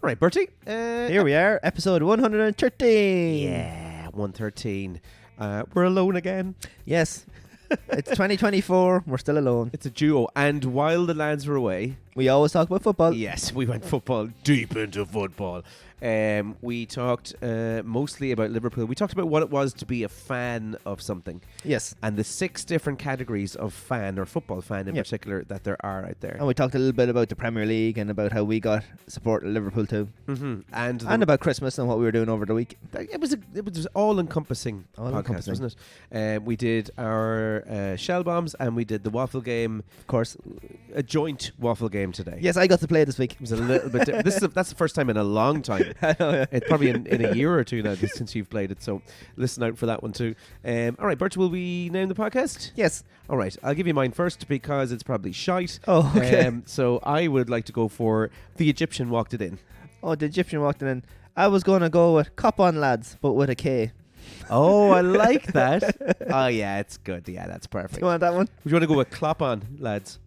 All right, Bertie. Here we are, episode 113. Yeah, 113. We're alone again. Yes, it's 2024. We're still alone. It's a duo. And while the lads were away, We always talk about football. yes, we went deep into football. We talked mostly about Liverpool. We talked about what it was to be a fan of something. Yes. And the 6 different categories of fan, or football fan in Yep. particular, that there are out there. And we talked a little bit about the Premier League and about how we got support of Liverpool too. Mm-hmm. And About Christmas and what we were doing over the week. it was all-encompassing podcast, wasn't it? We did our shell bombs, and we did the waffle game. Of course. A joint waffle game today. Yes, I got to play this week. It was a little bit that's the first time in a long time. I know, yeah. It's probably in a year or two now since you've played it, so listen out for that one too. All right, Bert, will we name the podcast? Yes. All right, I'll give you mine first because it's probably shite. Oh, okay. So I would like to go for The Egyptian Walked It In. Oh, the Egyptian walked in. I was going to go with Kop On Lads, but with a K. Oh, I like that. Oh, yeah, it's good. Yeah, that's perfect. You want that one? Would you want to go with Clop On, lads?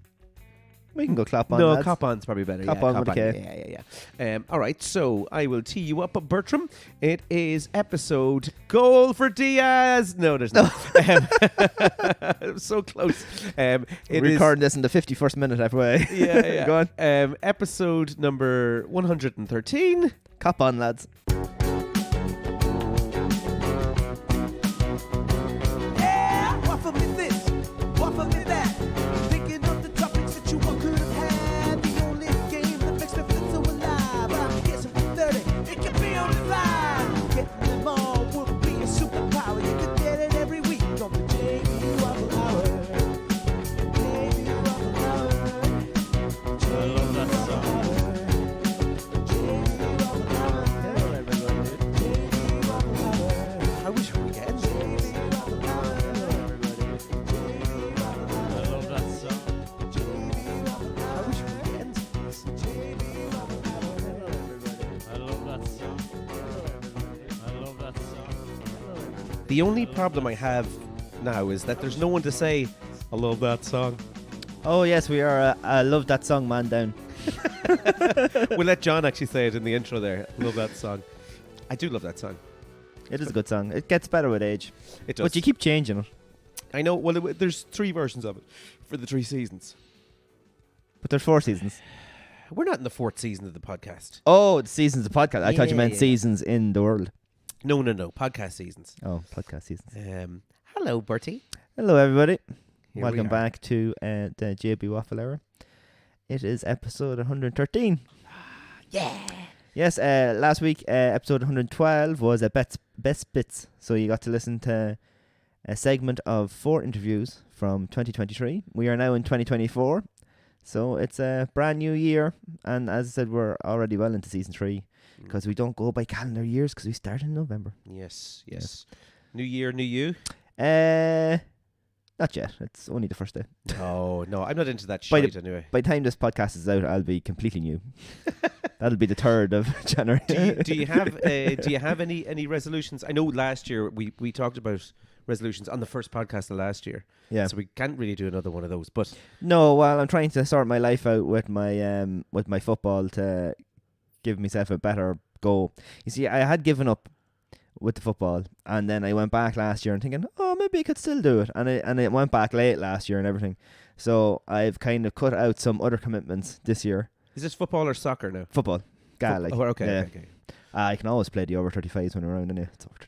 We can go Klop On No, Lads. Cop On's probably better. Cop On with a K. Yeah. All right, so I will tee you up, Bertram. It is episode Goal for Diaz. No, there's not. It was so close. We're recording this in the 51st minute halfway. Yeah. Go on. Episode number 113. Kop On Lads. Yeah, waffle me this, waffle me that. Thinking of the topics that you could have had. The only game that makes me feel so alive. I'm guessing for 30, it can be only 5. Getting them all would be a superpower. You could get it every week on the JB Waffle Hour. JB Waffle Hour. I love that song. JB Waffle Hour. JB Waffle Hour. I wish we get JB Waffle Hour. I love that song. I wish we get I love that song. I love that song. The only problem I have now is that there's no one to say, I love that song. Oh, yes, we are. I love that song, man down. We'll let John actually say it in the intro there. I love that song. I do love that song. It is a good song. It gets better with age. It does. But you keep changing it. I know. Well, there's 3 versions of it for the 3 seasons. But there's 4 seasons. We're not in the 4th season of the podcast. Oh, the seasons of podcast. I thought you meant Yeah. seasons in the world. No. Podcast seasons. Oh, podcast seasons. Hello, Bertie. Hello, everybody. Here we Welcome are. back to the JB Waffle Hour. It is episode 113. Yeah. Yes, last week, episode 112 was a best bits. So you got to listen to a segment of 4 interviews from 2023. We are now in 2024. So it's a brand new year. And as I said, we're already well into season 3 because we don't go by calendar years because we start in November. Yes. New year, new you. Not yet. It's only the first day. No, I'm not into that By shit anyway. By the time this podcast is out, I'll be completely new. That'll be the 3rd of January. Do you have any resolutions? I know last year we talked about resolutions on the first podcast of last year. Yeah. So we can't really do another one of those. But No, well, I'm trying to sort my life out with my football to give myself a better go. You see, I had given up with the football, and then I went back last year and thinking, oh, maybe I could still do it, and it went back late last year and everything. So I've kind of cut out some other commitments this year. is this football or soccer now? Football, Gaelic. Oh, okay. Yeah. Okay. I can always play the over 35s when I'm around, anyway. It's over 35s.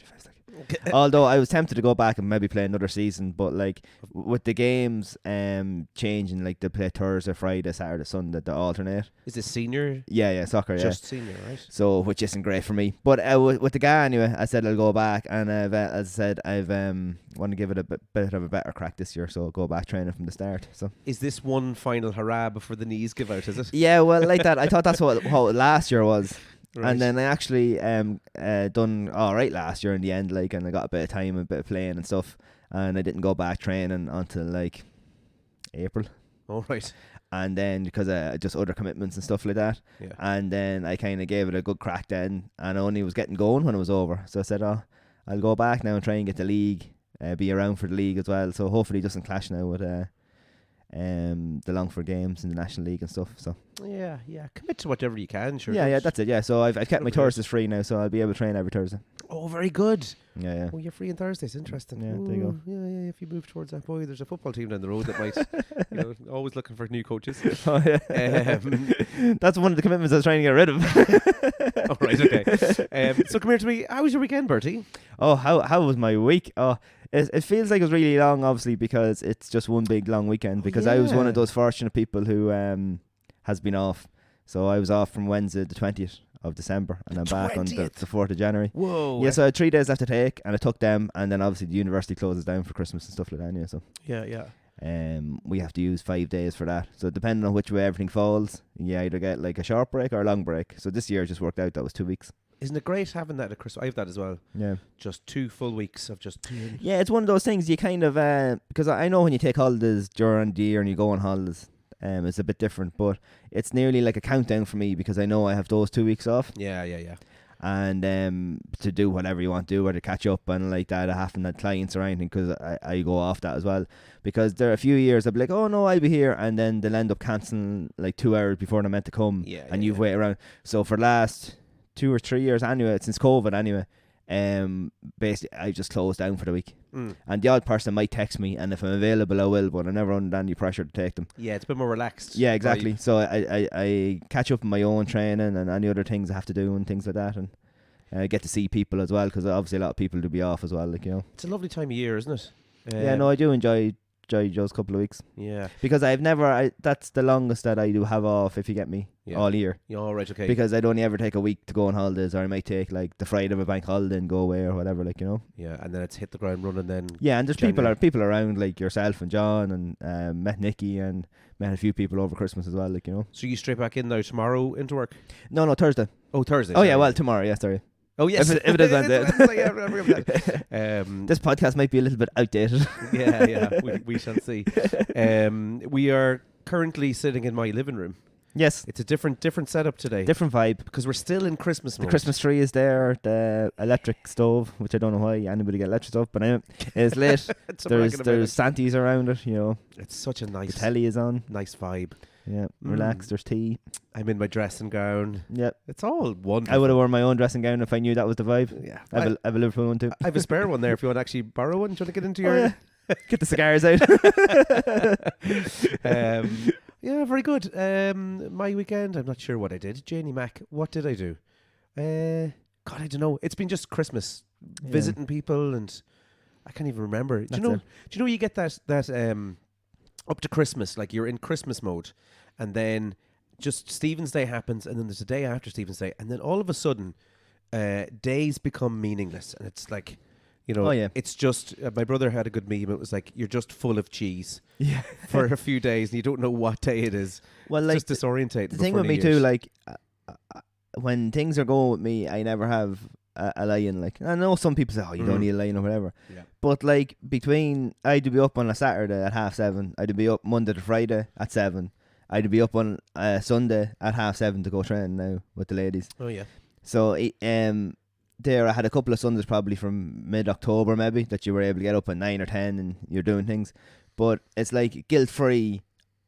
Although I was tempted to go back and maybe play another season, but like with the games changing, like they play Thursday, Friday, Saturday, Sunday, they alternate. Is this senior? Yeah, soccer, yeah. Just senior, right? So, which isn't great for me. But with the guy anyway, I said I'll go back, and as I said, I've want to give it a bit of a better crack this year, so I'll go back training from the start. So Is this one final hurrah before the knees give out, is it? yeah, well, like that. I thought that's what last year was. Right. And then I actually done all right last year in the end, like, and I got a bit of time, a bit of playing and stuff, and I didn't go back training until like April. All right. And then because just other commitments and stuff like that, Yeah. and then I kind of gave it a good crack then, and I only was getting going when it was over. So I said, oh, I'll go back now and try and get the league, be around for the league as well. So hopefully it doesn't clash now with the Longford games in the National League and stuff. So Yeah. Commit to whatever you can. Sure. yeah, that's it. Yeah, so I've kept my Lovely. Thursdays free now, so I'll be able to train every Thursday. Oh, very good. Yeah. Oh, you're free on Thursdays. Interesting. Yeah, there you go. Yeah. If you move towards that, boy, there's a football team down the road that might, always looking for new coaches. Oh, yeah. Um, That's one of the commitments I was trying to get rid of. Oh, right, okay. So come here to me. How was your weekend, Bertie? Oh, how was my week? Oh, it feels like it was really long, obviously, because it's just one big long weekend. Because I was one yeah. of those fortunate people who has been off. So I was off from Wednesday the 20th of December, and I'm back on the 4th of January. Whoa. Yeah, so I had 3 days left to take, and I took them, and then obviously the university closes down for Christmas and stuff like that. Anyway, so Yeah. we have to use 5 days for that. So depending on which way everything falls, you either get like a short break or a long break. So this year just worked out that was 2 weeks. Isn't it great having that at Christmas? I have that as well. Yeah. Just 2 full weeks of just... Yeah, it's one of those things you kind of because I know when you take holidays during the year and you go on holidays, it's a bit different, but it's nearly like a countdown for me because I know I have those 2 weeks off. Yeah. And to do whatever you want to do, or to catch up and like that, I haven't had clients or anything, because I go off that as well. Because there are a few years I'll be like, oh no, I'll be here, and then they'll end up cancelling like 2 hours before they're meant to come, and you've waited around. So for the last 2 or 3 years anyway, since COVID anyway, basically I just closed down for the week. And the odd person might text me, and if I'm available I will, but I'm never under any pressure to take them. Yeah, it's a bit more relaxed. Yeah, exactly. So I catch up on my own training and any other things I have to do and things like that, and I get to see people as well, because obviously a lot of people do be off as well, like, you know. It's a lovely time of year, isn't it? Yeah, no, I do enjoy those couple of weeks. Yeah. Because that's the longest that I do have off, if you get me, all year. Yeah, all right, okay. Because I'd only ever take a week to go on holidays, or I might take like the Friday of a bank holiday and go away or whatever, like, you know. Yeah, and then it's hit the ground running then. Yeah, and there's January. people around like yourself and John, and met Nikki and met a few people over Christmas as well, like, you know. So you straight back in now tomorrow into work? No, Thursday. Oh, Thursday. Oh yeah, sorry. well, tomorrow, yeah, sorry. Oh yes, If it is Wednesday. This podcast might be a little bit outdated. Yeah, we shall see. We are currently sitting in my living room. Yes, It's a different setup today. different vibe. Because we're still in Christmas The mode. Christmas tree is there, the electric stove, which I don't know why anybody get electric stove, but anyway, it's lit. It's there's Santies around it, you know. It's such a The nice telly is on. vibe. Yeah, relax. There's tea. I'm in my dressing gown. Yeah, It's all wonderful. I would have worn my own dressing gown if I knew that was the vibe. Yeah. I have a Liverpool one too. I have a spare one there if you want to actually borrow one. Do you want to get into Oh, your... yeah. Get the cigars out. Yeah, very good. My weekend, I'm not sure what I did. Janie Mac, what did I do? God, I don't know. It's been just Christmas, visiting people, and I can't even remember. Do you know you get that up to Christmas, like you're in Christmas mode, and then just Stephen's Day happens, and then there's a day after Stephen's Day, and then all of a sudden, days become meaningless, and it's like, you know, it's just, my brother had a good meme. It was like, you're just full of cheese for a few days, and you don't know what day it is. Well, It's like just disorientating. the thing with me too, like when things are going with me, I never have a lie-in. Like, I know some people say, oh, you don't need a lie-in or whatever. Yeah. But like I'd be up on a Saturday at 7:30. I'd be up Monday to Friday at 7. I'd be up on Sunday at 7:30 to go train now with the ladies. Oh yeah. So there I had a couple of Sundays probably from mid-October maybe that you were able to get up at 9 or 10 and you're doing things. But it's like guilt-free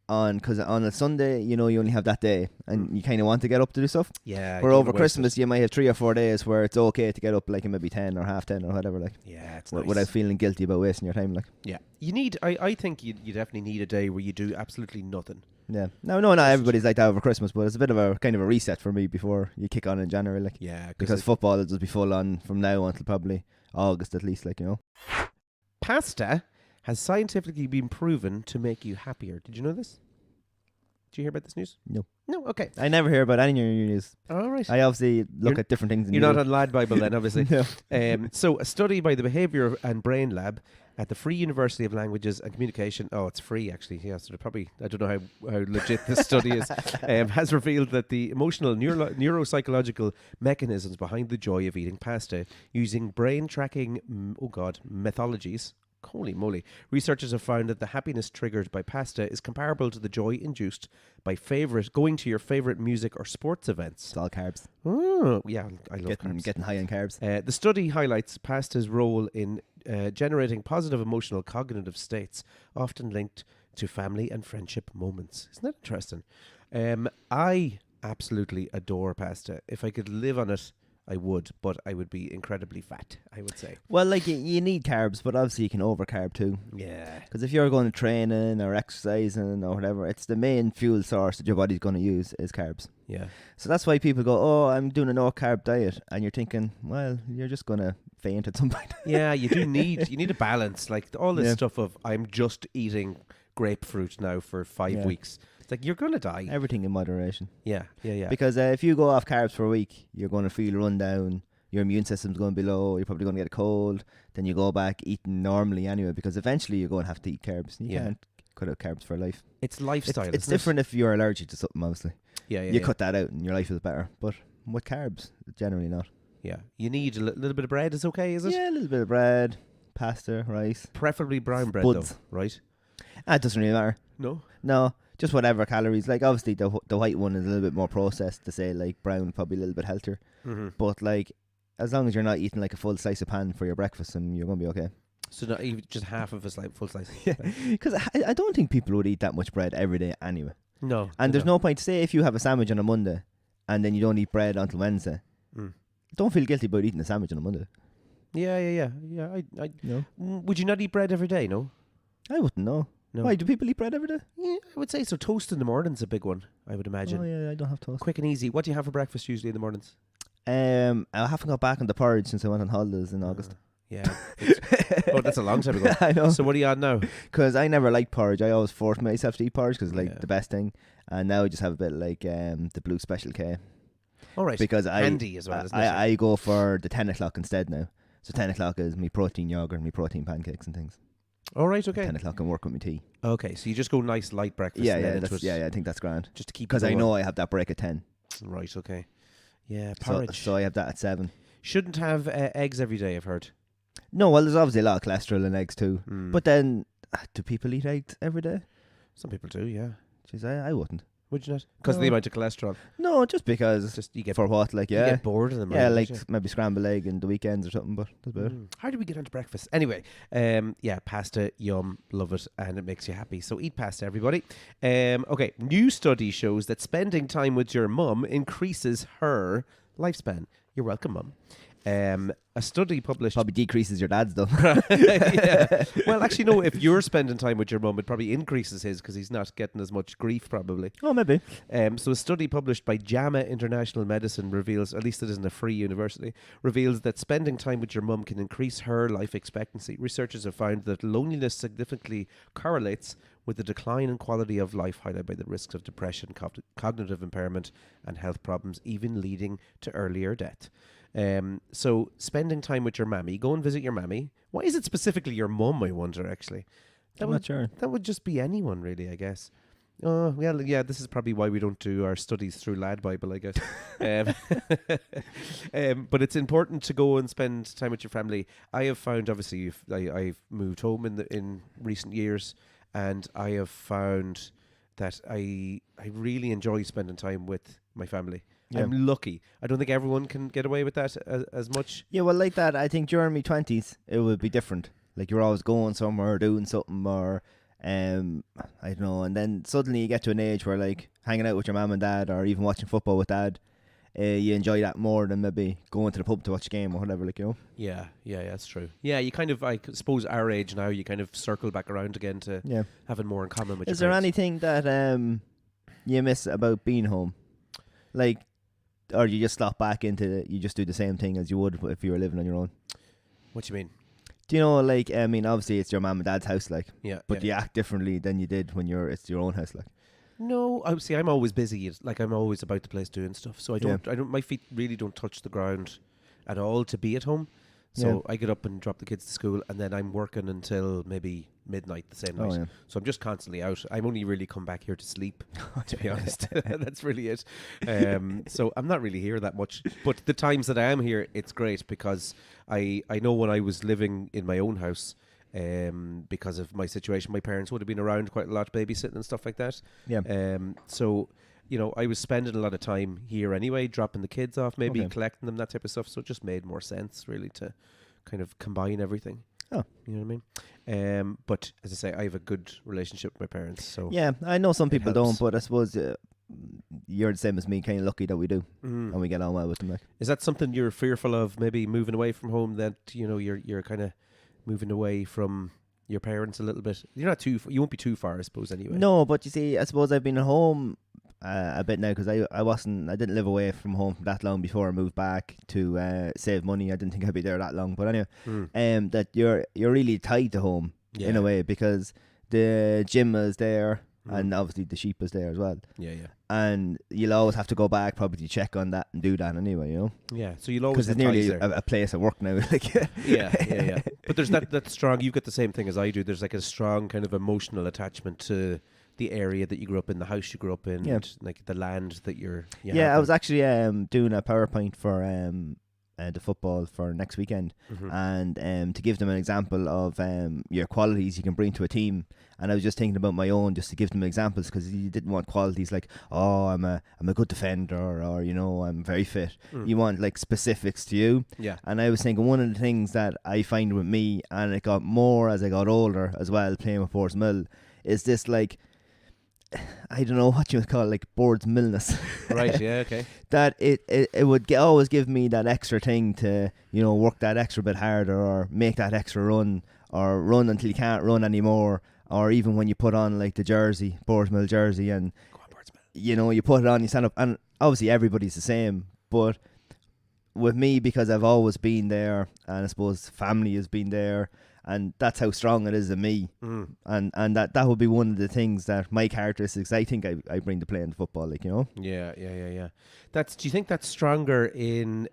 because on a Sunday, you know, you only have that day and you kind of want to get up to do stuff. Yeah. Where over Christmas, you might have 3 or 4 days where it's okay to get up like maybe 10 or half 10 or whatever, like. Yeah, it's nice. Without feeling guilty about wasting your time, like. Yeah. You need, I think you definitely need a day where you do absolutely nothing. Yeah. No, not everybody's like that over Christmas, but it's a bit of a kind of a reset for me before you kick on in January, like. Yeah. Because football will just be full on from now until probably August at least, like, you know. Pasta has scientifically been proven to make you happier. Did you know this? Did you hear about this news? No. No? Okay. I never hear about any of your news. All right. I obviously look at different things. You're not on Lad Bible then, obviously. No. So a study by the Behaviour and Brain Lab at the Free University of Languages and Communication, it's free actually, yeah, so probably, I don't know how legit this study is, has revealed that the emotional neuropsychological mechanisms behind the joy of eating pasta using brain tracking, methodologies. Holy moly. Researchers have found that the happiness triggered by pasta is comparable to the joy induced by going to your favourite music or sports events. It's all carbs. Oh, yeah, I love carbs. Getting high on carbs. The study highlights pasta's role in generating positive emotional cognitive states, often linked to family and friendship moments. Isn't that interesting? I absolutely adore pasta. If I could live on it, I would, but I would be incredibly fat, I would say. Well, like you need carbs, but obviously you can overcarb too. Yeah. Because if you're going to training or exercising or whatever, it's the main fuel source that your body's going to use is carbs. Yeah. So that's why people go, oh, I'm doing a no-carb diet. And you're thinking, well, you're just going to faint at some point. Yeah, you need a balance. Like all this Yeah. stuff of I'm just eating grapefruit now for 5 Yeah. weeks. It's like you're going to die. Everything in moderation. Yeah. Because if you go off carbs for a week, you're going to feel run down. Your immune system's going to be low. You're probably going to get a cold. Then you go back eating normally anyway, because eventually you're going to have to eat carbs. You can't cut out carbs for life. It's lifestyle. It's different if you're allergic to something, obviously. Yeah. You cut that out and your life is better. But with carbs, generally not. Yeah. You need a little bit of bread is okay, is it? Yeah, a little bit of bread, pasta, rice. Preferably brown bread Spuds. though, right? It doesn't really matter. No. No, just whatever calories. Like, obviously, the white one is a little bit more processed to say, like, brown probably a little bit healthier. Mm-hmm. But, like, as long as you're not eating, like, a full slice of pan for your breakfast, and you're going to be okay. So not even just half of a full slice. Yeah, because I don't think people would eat that much bread every day anyway. No. And there's no point, say, if you have a sandwich on a Monday, and then you don't eat bread until Wednesday, don't feel guilty about eating a sandwich on a Monday. Yeah. No? Would you not eat bread every day? No. I wouldn't know. No. Why, do people eat bread every day? Yeah, I would say so. Toast in the morning's a big one, I would imagine. Oh, yeah, I don't have toast. Quick and easy. What do you have for breakfast usually in the mornings? I haven't got back on the porridge since I went on holidays in August. Yeah. Oh, that's a long time ago. I know. So what are you on now? Because I never liked porridge. I always forced myself to eat porridge because like Yeah. the best thing. And now I just have a bit like the Blue Special K. All right. Because Handy as well, isn't it? I go for the 10 o'clock instead now. So 10 o'clock is me protein yogurt and me protein pancakes and things. All right. Okay. 10 o'clock and work with my tea. Okay. So you just go nice light breakfast. Yeah, and then yeah, into that's, it, yeah, I think that's grand. Just to keep. Because it I going. know I have that break at 10. Right. Okay. Yeah. So, Porridge. so I have that at 7. Shouldn't have eggs every day, I've heard. No, well, there's obviously a lot of cholesterol in eggs too. But But then, do people eat eggs every day? some people do. Yeah. Jeez, I wouldn't. Would you not? Because No. the amount of cholesterol. No, just because. It's just you get For what? Like, you yeah. get bored of them. Yeah, really, like don't you? maybe scrambled egg in the weekends or something, but that's about it. How do we get onto breakfast? Anyway, yeah, pasta, yum, love it, and it makes you happy. So eat pasta, everybody. Okay, new study shows that spending time with your mum increases her lifespan. You're welcome, mum. A study published. Probably decreases your dad's though. Yeah. Well, actually, no. If you're spending time with your mum, it probably increases his because he's not getting as much grief, probably. Oh, maybe. So a study published by JAMA International Medicine reveals, at least it isn't a free university, reveals that spending time with your mum can increase her life expectancy. Researchers have found that loneliness significantly correlates with the decline in quality of life, highlighted by the risks of depression, cognitive impairment, and health problems, even leading to earlier death. So spending time with your mammy, go and visit your mammy. Why is it specifically your mum, I wonder, actually? I'm not sure. That would just be anyone, really, I guess. Oh, well, yeah, this is probably why we don't do our studies through Lad Bible, I guess. But it's important to go and spend time with your family. I have found, obviously, I've moved home in recent years, and I have found that I really enjoy spending time with my family. Yeah. I'm lucky. I don't think everyone can get away with that as much. Yeah, well, like that, I think during my 20s, it would be different. Like, you're always going somewhere or doing something or, I don't know. And then suddenly you get to an age where, like, hanging out with your mum and dad or even watching football with dad, you enjoy that more than maybe going to the pub to watch a game or whatever, like, you know? Yeah, that's true. Yeah, you kind of, I suppose our age now, you kind of circle back around again to Yeah. having more in common with Is your there parents. anything that you miss about being home? Like, or you just slot back into you just do the same thing as you would if you were living on your own? What do you mean? Do you know, like, I mean, obviously it's your mum and dad's house, like, Yeah. but you act differently than you did when it's your own house, like. No, obviously I'm always busy. Like I'm always about the place doing stuff. So I don't my feet really don't touch the ground at all to be at home. So I get up and drop the kids to school, and then I'm working until maybe midnight the same night. Oh, yeah. So I'm just constantly out. I'm only really come back here to sleep, to be honest. That's really it. So I'm not really here that much. But the times that I am here, it's great because I know when I was living in my own house, because of my situation, my parents would have been around quite a lot, babysitting and stuff like that. Yeah. So, you know, I was spending a lot of time here anyway, dropping the kids off, maybe Okay. collecting them, that type of stuff. So it just made more sense, really, to kind of combine everything. Oh. You know what I mean? But as I say, I have a good relationship with my parents. So Yeah, I know some It people helps. don't, but I suppose you're the same as me, kind of lucky that we do, and we get on well with them. Like. Is that something you're fearful of? Maybe moving away from home. That you're kind of moving away from your parents a little bit. You're not too. You won't be too far, I suppose. Anyway. No, but you see, I suppose I've been at home a bit now because I didn't live away from home for that long before I moved back to save money. I didn't think I'd be there that long, but anyway, that you're really tied to home in a way because the gym is there. And obviously the sheep is there as well. Yeah. And you'll always have to go back probably to check on that and do that anyway, you know. Yeah. So you'll always because it's nearly a place of work now. Like. Yeah. But there's that strong. You've got the same thing as I do. There's like a strong kind of emotional attachment to the area that you grew up in, the house you grew up in, and like the land that you're. I was actually doing a PowerPoint for the football for next weekend, and to give them an example of your qualities you can bring to a team. And I was just thinking about my own, just to give them examples, because you didn't want qualities like, oh, I'm a good defender, or I'm very fit. You want like specifics to you. Yeah. And I was thinking one of the things that I find with me, and it got more as I got older as well, playing with Boards Mill, is this like, I don't know what you would call it, like Boards Millness. Right. Yeah. Okay. That it would always give me that extra thing to work that extra bit harder, or make that extra run, or run until you can't run anymore. Or even when you put on like the jersey, Boards Mill jersey, and Go on, Boards Mill. You put it on, you stand up, and obviously everybody's the same. But with me, because I've always been there, and I suppose family has been there, and that's how strong it is in me. And that would be one of the things that my characteristics I think I bring to playing football, like, Yeah. Do you think that's stronger in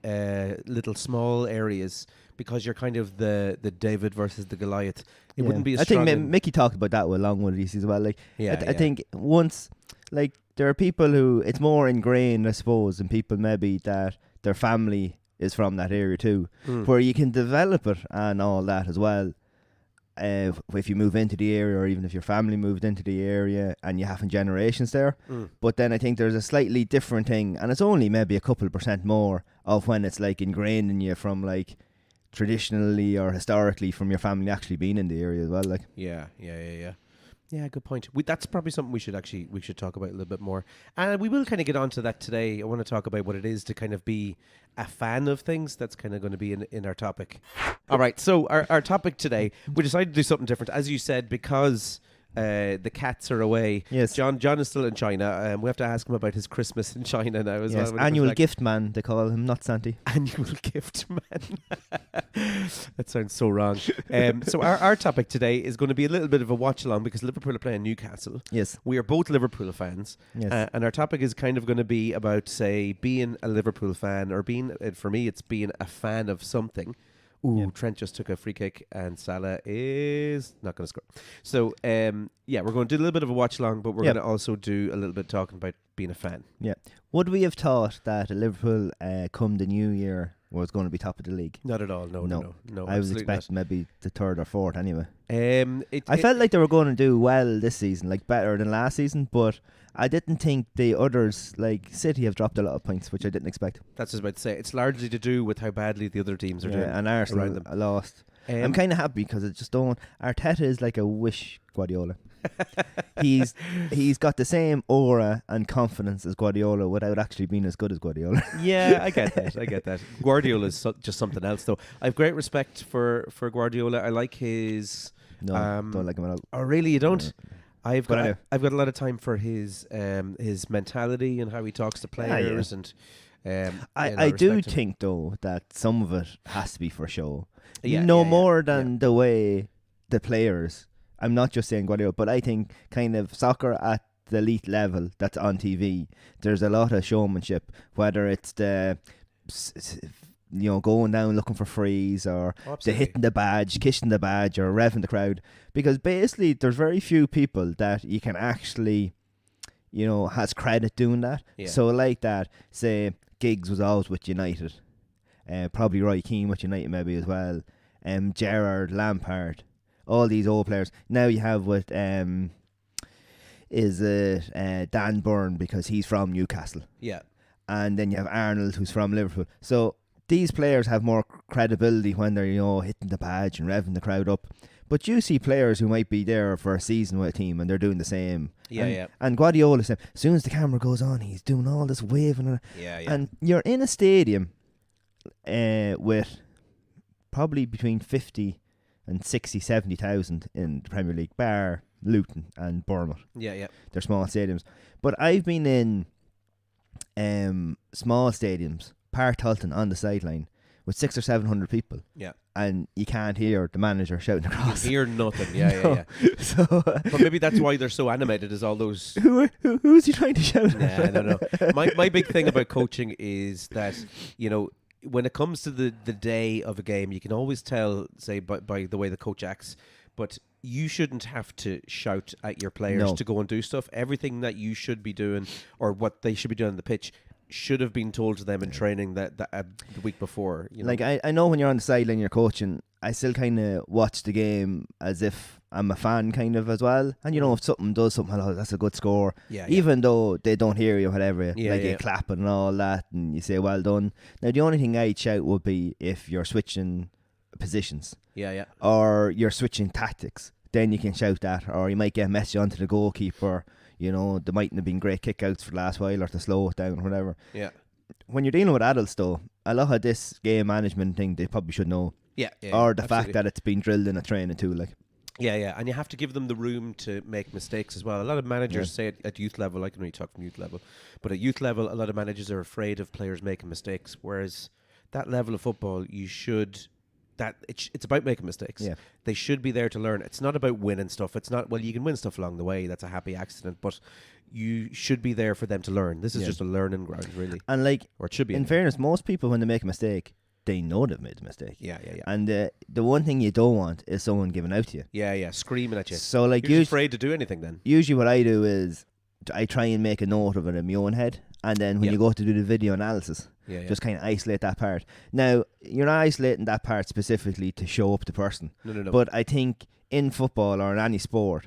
little small areas because you're kind of the David versus the Goliath? It wouldn't be as strong. I think Mickey talked about that along with these as well. Like, I think once, like, there are people who it's more ingrained, I suppose, in people maybe that their family is from that area too, where you can develop it and all that as well. If you move into the area, or even if your family moved into the area and you haven't generations there. But then I think there's a slightly different thing, and it's only maybe a couple % more of when it's like ingrained in you from like traditionally or historically from your family actually being in the area as well. Like, yeah. Good point. That's probably something we should talk about a little bit more, and we will kind of get onto that today. I want to talk about what it is to kind of be a fan of things. That's kind of going to be in our topic. All right, so our topic today, we decided to do something different, as you said, because the cats are away. Yes. John is still in China. We have to ask him about his Christmas in China now as well. Annual gift man, they call him, not Santi. Annual gift man. That sounds so wrong. So our topic today is going to be a little bit of a watch along because Liverpool are playing Newcastle. Yes. We are both Liverpool fans. Yes. And our topic is kind of going to be about, say, being a Liverpool fan, or being, for me, it's being a fan of something. Ooh, Yep. Trent just took a free kick and Salah is not going to score. So, we're going to do a little bit of a watch along, but we're Yep. going to also do a little bit talking about being a fan. Yeah. Would we have thought that Liverpool come the new year was going to be top of the league? Not at all. No. I was expecting maybe the third or fourth anyway. I felt like they were going to do well this season, like better than last season, but I didn't think the others, like City, have dropped a lot of points, which I didn't expect. That's what I was about to say. It's largely to do with how badly the other teams are doing. And Arsenal around them. lost. I'm kind of happy because I just don't. Arteta is like a wish Guardiola. he's got the same aura and confidence as Guardiola without actually being as good as Guardiola. Yeah, I get that. Guardiola is just something else, though. I have great respect for Guardiola. I like his. No, don't like him at all. Oh, really? You don't? Yeah. I've got a lot of time for his mentality and how he talks to players, and I do think though that some of it has to be for show. Yeah, more than the way the players. I'm not just saying Guardiola, but I think kind of soccer at the elite level that's on TV, there's a lot of showmanship, whether it's the going down looking for frees, or the hitting the badge, kissing the badge, or revving the crowd, because basically there's very few people that you can actually has credit doing that. So like that, say Giggs was always with United, probably Roy Keane with United maybe as well, Gerrard, Lampard, all these old players. Now you have with Dan Burn, because he's from Newcastle. Yeah. And then you have Arnold, who's from Liverpool. So these players have more credibility when they're, hitting the badge and revving the crowd up. But you see players who might be there for a season with a team and they're doing the same. Yeah, and, yeah. And Guardiola said, as soon as the camera goes on, he's doing all this waving. Yeah, yeah. And you're in a stadium with probably between 50 and 60, 70,000 in the Premier League, bar Luton and Bournemouth. Yeah, yeah. They're small stadiums. But I've been in small stadiums, Park Tulton on the sideline, with 600 or 700 people. Yeah. And you can't hear the manager shouting You across. hear nothing. Yeah, No. yeah, yeah. So But maybe that's why they're so animated, is all those... who's he trying to shout Nah, at? I don't know. My big thing about coaching is that, when it comes to the day of a game, you can always tell, say, by the way the coach acts, but you shouldn't have to shout at your players No. to go and do stuff. Everything that you should be doing, or what they should be doing on the pitch, should have been told to them in training that the week before. Like, I know when you're on the sideline, you're coaching, I still kind of watch the game as if I'm a fan kind of as well. And, if something does something, oh, that's a good score. Yeah, Even though they don't hear you, whatever, Yeah, like yeah. you clapping and all that, and you say, well done. Now, the only thing I'd shout would be if you're switching positions yeah. or you're switching tactics, then you can shout that. Or you might get a message onto the goalkeeper. There mightn't have been great kickouts for the last while or to slow it down or whatever. Yeah. When you're dealing with adults, though, a lot of this game management thing they probably should know. Yeah, Or the absolutely. fact that it's been drilled in a training too, like. Yeah, yeah, and you have to give them the room to make mistakes as well. A lot of managers say it at youth level, I can only talk from youth level, but at youth level, a lot of managers are afraid of players making mistakes, whereas that level of football, it's about making mistakes. Yeah. They should be there to learn. It's not about winning stuff. It's not, well, you can win stuff along the way, that's a happy accident, but you should be there for them to learn. This is just a learning ground, really. And, like, Or it should be. in fairness, most people, when they make a mistake, they know they've made a mistake. Yeah, yeah, yeah. And the one thing you don't want is someone giving out to you. Yeah, yeah, screaming at you. So, like, You're just afraid to do anything then. usually what I do is I try and make a note of it in my own head. And then when Yeah. you go to do the video analysis, Yeah, yeah. just kind of isolate that part. Now, you're not isolating that part specifically to show up the person. No. But I think in football or in any sport,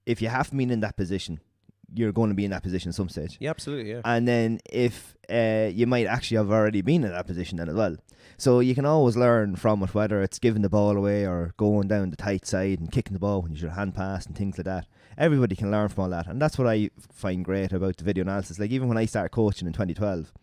if you haven't been in that position, you're going to be in that position at some stage. Yeah, absolutely, yeah. And then if you might actually have already been in that position then as well. So you can always learn from it, whether it's giving the ball away or going down the tight side and kicking the ball when you should hand pass and things like that. Everybody can learn from all that. And that's what I find great about the video analysis. Like, even when I started coaching in 2012,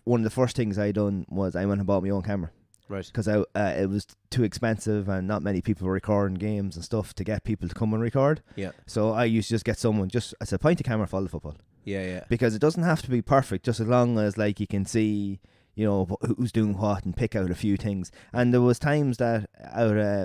one of the first things I done was I went and bought my own camera. Right. Because it was too expensive and not many people were recording games and stuff to get people to come and record. Yeah. So I used to just get someone, just as a point of camera, follow the football. Yeah, yeah. Because it doesn't have to be perfect, just as long as, like, you can see, who's doing what and pick out a few things. And there was times that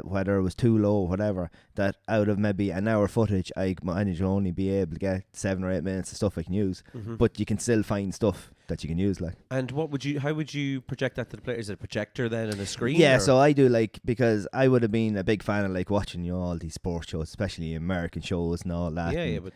whether it was too low or whatever, that out of maybe an hour footage, I managed to only be able to get 7 or 8 minutes of stuff I can use. Mm-hmm. But you can still find stuff that you can use, like. And how would you project that to the player? Is it a projector then and a screen? Yeah, or? so I do, like, because I would have been a big fan of, like, watching all these sports shows, especially American shows and all that. Yeah, but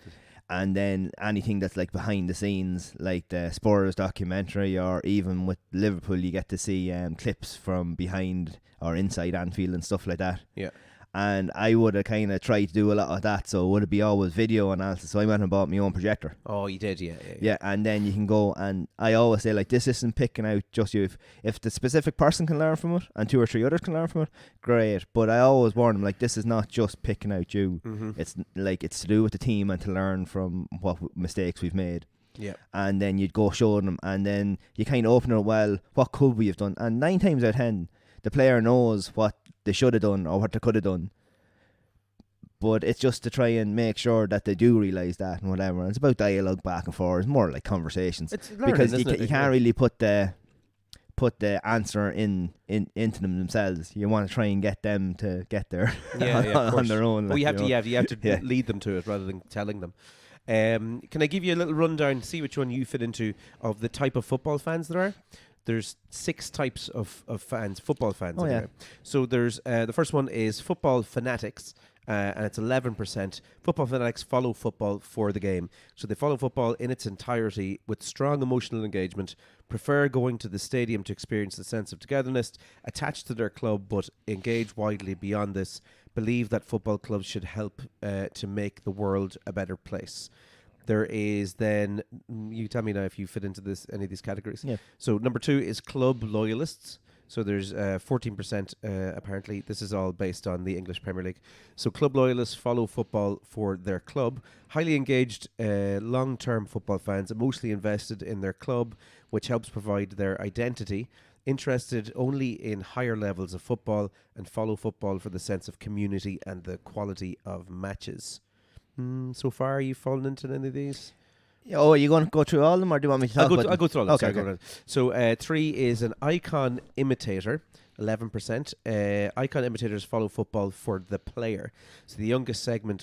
And then anything that's, like, behind the scenes, like the Spurs documentary, or even with Liverpool, you get to see clips from behind or inside Anfield and stuff like that. yeah. And I would have kind of tried to do a lot of that, so it would be always video analysis. So I went and bought my own projector. Oh, you did, yeah. Yeah, and then you can go, and I always say, like, this isn't picking out just you. If the specific person can learn from it and 2 or 3 others can learn from it, great. But I always warn them, like, this is not just picking out you. Mm-hmm. It's like, it's to do with the team and to learn from what mistakes we've made. Yeah. And then you'd go show them, and then you kind of open it, well, what could we have done? And 9 times out of 10, the player knows what they should have done or what they could have done. But it's just to try and make sure that they do realise that and whatever. And it's about dialogue back and forth. It's more like conversations. It's learning, Because isn't it? you can't really put the answer into them themselves. You want to try and get them to get there of on their own. Well, like, you have to Yeah. lead them to it rather than telling them. Can I give you a little rundown, see which one you fit into, of the type of football fans there are? There's 6 types of fans, football fans. Oh, yeah. anyway. So there's the first one is football fanatics, and it's 11%. Football fanatics follow football for the game. So they follow football in its entirety with strong emotional engagement, prefer going to the stadium to experience the sense of togetherness, attached to their club but engage widely beyond this, believe that football clubs should help to make the world a better place. There is then, you tell me now if you fit into this any of these categories. Yeah. So number 2 is club loyalists. So there's 14% apparently. This is all based on the English Premier League. So club loyalists follow football for their club. Highly engaged, long-term football fans, emotionally invested in their club, which helps provide their identity. Interested only in higher levels of football and follow football for the sense of community and the quality of matches. So far, are you fallen into any of these? Oh, are you going to go through all of them, or do you want me to talk about I'll go through all of them. Okay, Sorry, okay. So 3 is an icon imitator, 11%. Icon imitators follow football for the player. So the youngest segment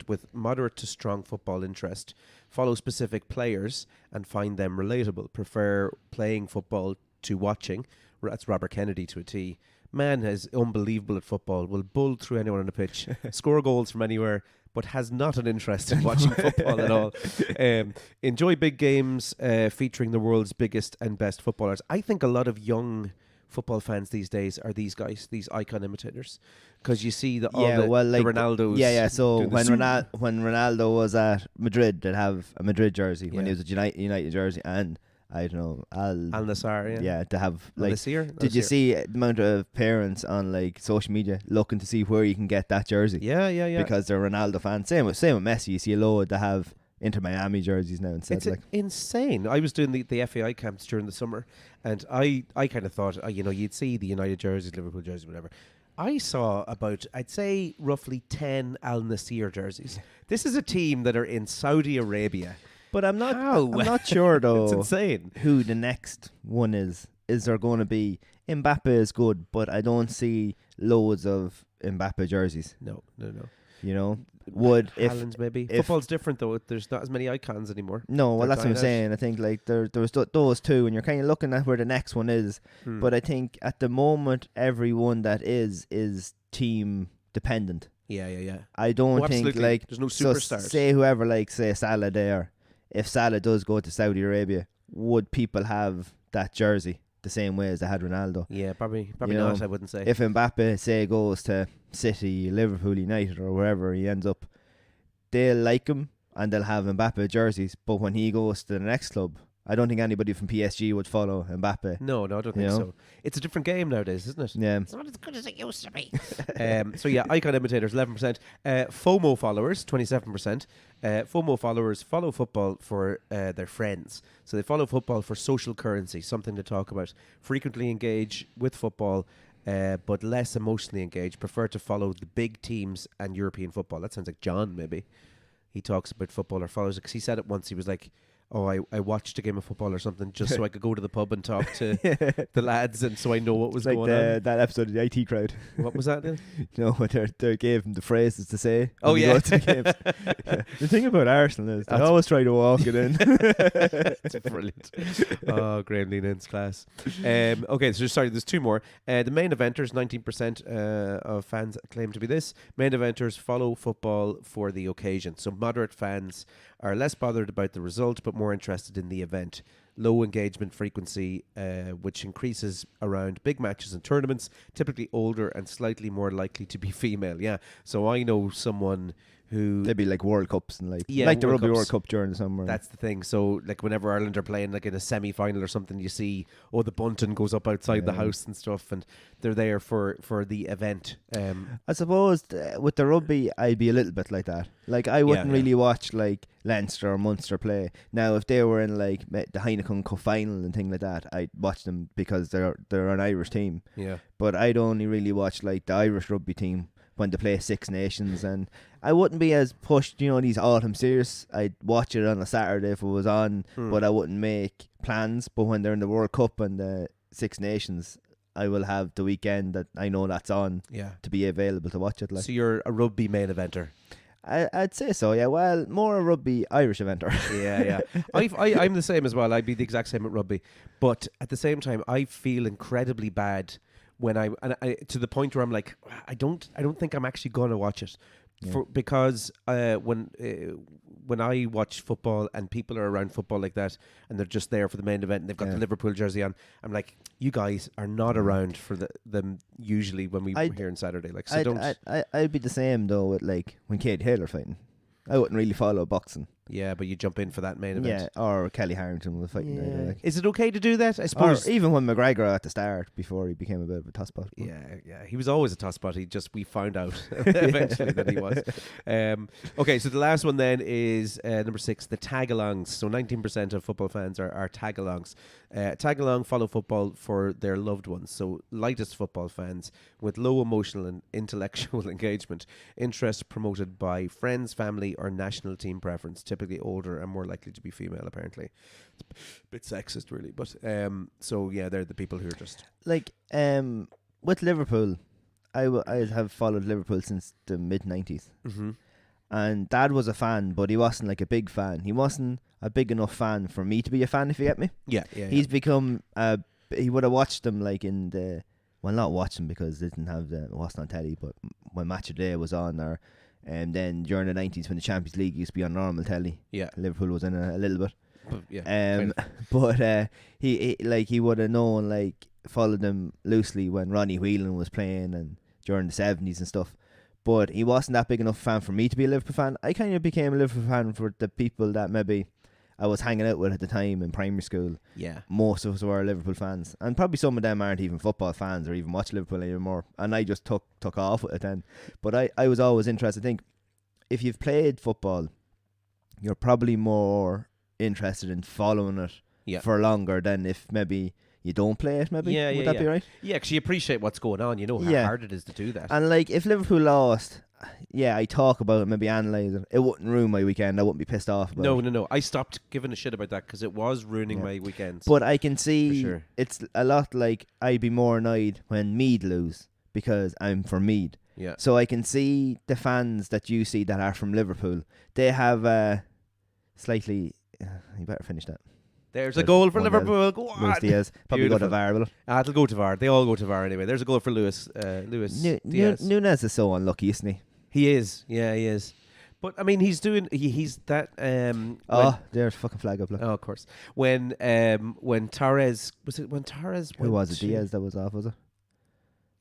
with moderate to strong football interest follow specific players and find them relatable. Prefer playing football to watching. That's Robert Kennedy to a T. Man is unbelievable at football. Will bull through anyone on the pitch, score goals from anywhere, but has not an interest in watching football at all. Enjoy big games featuring the world's biggest and best footballers. I think a lot of young football fans these days are these guys, these icon imitators, because you see the Ronaldos. Yeah. So doing the when Ronaldo was at Madrid, they'd have a Madrid jersey. When he Yeah. was at United jersey, and I don't know, Al Nassr, yeah. to have Al like. Nassr? Did you see the amount of parents on like social media looking to see where you can get that jersey? Yeah. Because they're Ronaldo fans. Same with Messi. You see a load that have Inter Miami jerseys now instead. It's insane. I was doing the FAI camps during the summer, and I kind of thought, you'd see the United jerseys, Liverpool jerseys, whatever. I saw about, I'd say, roughly 10 Al Nassr jerseys. This is a team that are in Saudi Arabia. But I'm not. How? I'm not sure though. It's insane. Who the next one is? Is there going to be Mbappe? Is good, but I don't see loads of Mbappe jerseys. No. You know, would if Haaland maybe. if- Football's different though. There's not as many icons anymore. no, well They're that's what I'm dying out. saying. I think like there was those two, and you're kind of looking at where the next one is. But I think at the moment, everyone that is team dependent. Yeah. I don't Oh, think absolutely. like There's no so superstars. say whoever like say Salah there. If Salah does go to Saudi Arabia, would people have that jersey the same way as they had Ronaldo? Yeah, probably You not. know, I wouldn't say. If Mbappe say goes to City, Liverpool, United, or wherever he ends up, they'll like him and they'll have Mbappe jerseys. But when he goes to the next club, I don't think anybody from PSG would follow Mbappe. No, I don't You think know? so. It's a different game nowadays, isn't it? Yeah. It's not as good as it used to be. So yeah, icon imitators 11%. FOMO followers 27%. FOMO followers follow football for their friends. So they follow football for social currency, something to talk about. Frequently engage with football, but less emotionally engaged. Prefer to follow the big teams and European football. That sounds like John. Maybe he talks about football or follows it because he said it once. He was like, oh, I watched a game of football or something just so I could go to the pub and talk to the lads and so I know what was It's like going on. that episode of the IT Crowd. What was that then? You know, when they gave him the phrases to say. Oh, when you yeah. go to the games. Yeah. The thing about Arsenal is they That's- always try to walk it in. It's brilliant. Oh, Graham Leenan's class. Okay, so there's two more. The main eventers, 19% of fans claim to be this. Main eventers follow football for the occasion. So moderate fans are less bothered about the result, but more interested in the event. Low engagement frequency, which increases around big matches and tournaments, typically older and slightly more likely to be female. Yeah, so I know someone who... They'd be like World Cups and like Yeah, the World Rugby Cups. World Cup during the summer. That's the thing. So, like, whenever Ireland are playing, like in a semi-final or something, you see, the bunting goes up outside the Yeah. house and stuff, and they're there for the event. I suppose with the rugby, I'd be a little bit like that. Like I wouldn't yeah. really watch like Leinster or Munster play. Now, if they were in like the Heineken Cup final and thing like that, I'd watch them because they're an Irish team. Yeah, But I'd only really watch like the Irish rugby team when they play Six Nations, and I wouldn't be as pushed, these autumn series. I'd watch it on a Saturday if it was on, but I wouldn't make plans. But when they're in the World Cup and the Six Nations, I will have the weekend that I know that's on yeah. to be available to watch it. Like So you're a rugby main eventer. I'd say so, yeah. Well, more a rugby Irish eventer. Yeah. I'm the same as well. I'd be the exact same at rugby, but at the same time, I feel incredibly bad when I to the point where I'm like, I don't think I'm actually going to watch it. Yeah. Because when I watch football and people are around football like that and they're just there for the main event and they've got Yeah. the Liverpool jersey on, I'm like, you guys are not around for them usually when we're here on Saturday. Like, so don't. I'd be the same though with like when Katie Taylor fighting. I wouldn't really follow boxing. Yeah, but you jump in for that main event. Yeah, or Kelly Harrington was fighting. Yeah. Like. Is it okay to do that? I Or suppose. even when McGregor at the start, before he became a bit of a tosspot. Yeah. He was always a tosspot. We found out eventually that he was. Okay, so the last one then is number 6, the tag-alongs. So 19% of football fans are tag-alongs. Tag-along follow football for their loved ones. So lightest football fans with low emotional and intellectual engagement. Interest promoted by friends, family, or national team preference. Typically older and more likely to be female, apparently. It's a bit sexist, really. But so, yeah, they're the people who are just... Like, with Liverpool, I have followed Liverpool since the mid-90s. Mm-hmm. And Dad was a fan, but he wasn't like a big fan. He wasn't a big enough fan for me to be a fan, if you get me. Yeah. He's become... he would have watched them like in the... Well, not watch them because they didn't have it wasn't on telly, but when Match of the Day was on, or then during the 90s when the Champions League used to be on normal telly. Yeah. Liverpool was in a little bit. Yeah. Kind of. But he would have known, like, followed them loosely when Ronnie Whelan was playing and during the 70s and stuff. But he wasn't that big enough fan for me to be a Liverpool fan. I kind of became a Liverpool fan for the people that maybe I was hanging out with at the time in primary school. Yeah. Most of us were Liverpool fans, and probably some of them aren't even football fans or even watch Liverpool anymore. And I just took off with it then. But I was always interested. I think if you've played football, you're probably more interested in following it for longer than if maybe you don't play it. Maybe would that be right? Yeah, because you appreciate what's going on. You know how hard it is to do that. And like if Liverpool lost. Yeah, I talk about it, maybe analyse it. It wouldn't ruin my weekend. I wouldn't be pissed off about it. No. I stopped giving a shit about that because it was ruining my weekends. But I can see sure. It's a lot like I'd be more annoyed when Mead lose because I'm for Mead. Yeah. So I can see the fans that you see that are from Liverpool. They have slightly... you better finish that. There's a goal for Liverpool. Go on. Luis Diaz. Probably go to VAR, will it? It'll go to VAR. They all go to VAR anyway. There's a goal for Luis Diaz. Nunes is so unlucky, isn't he? He is. Yeah, he is. But I mean, he's doing. He's that. There's fucking flag up. Look. Oh, of course. When Torres Who was it? Diaz that was off, was it?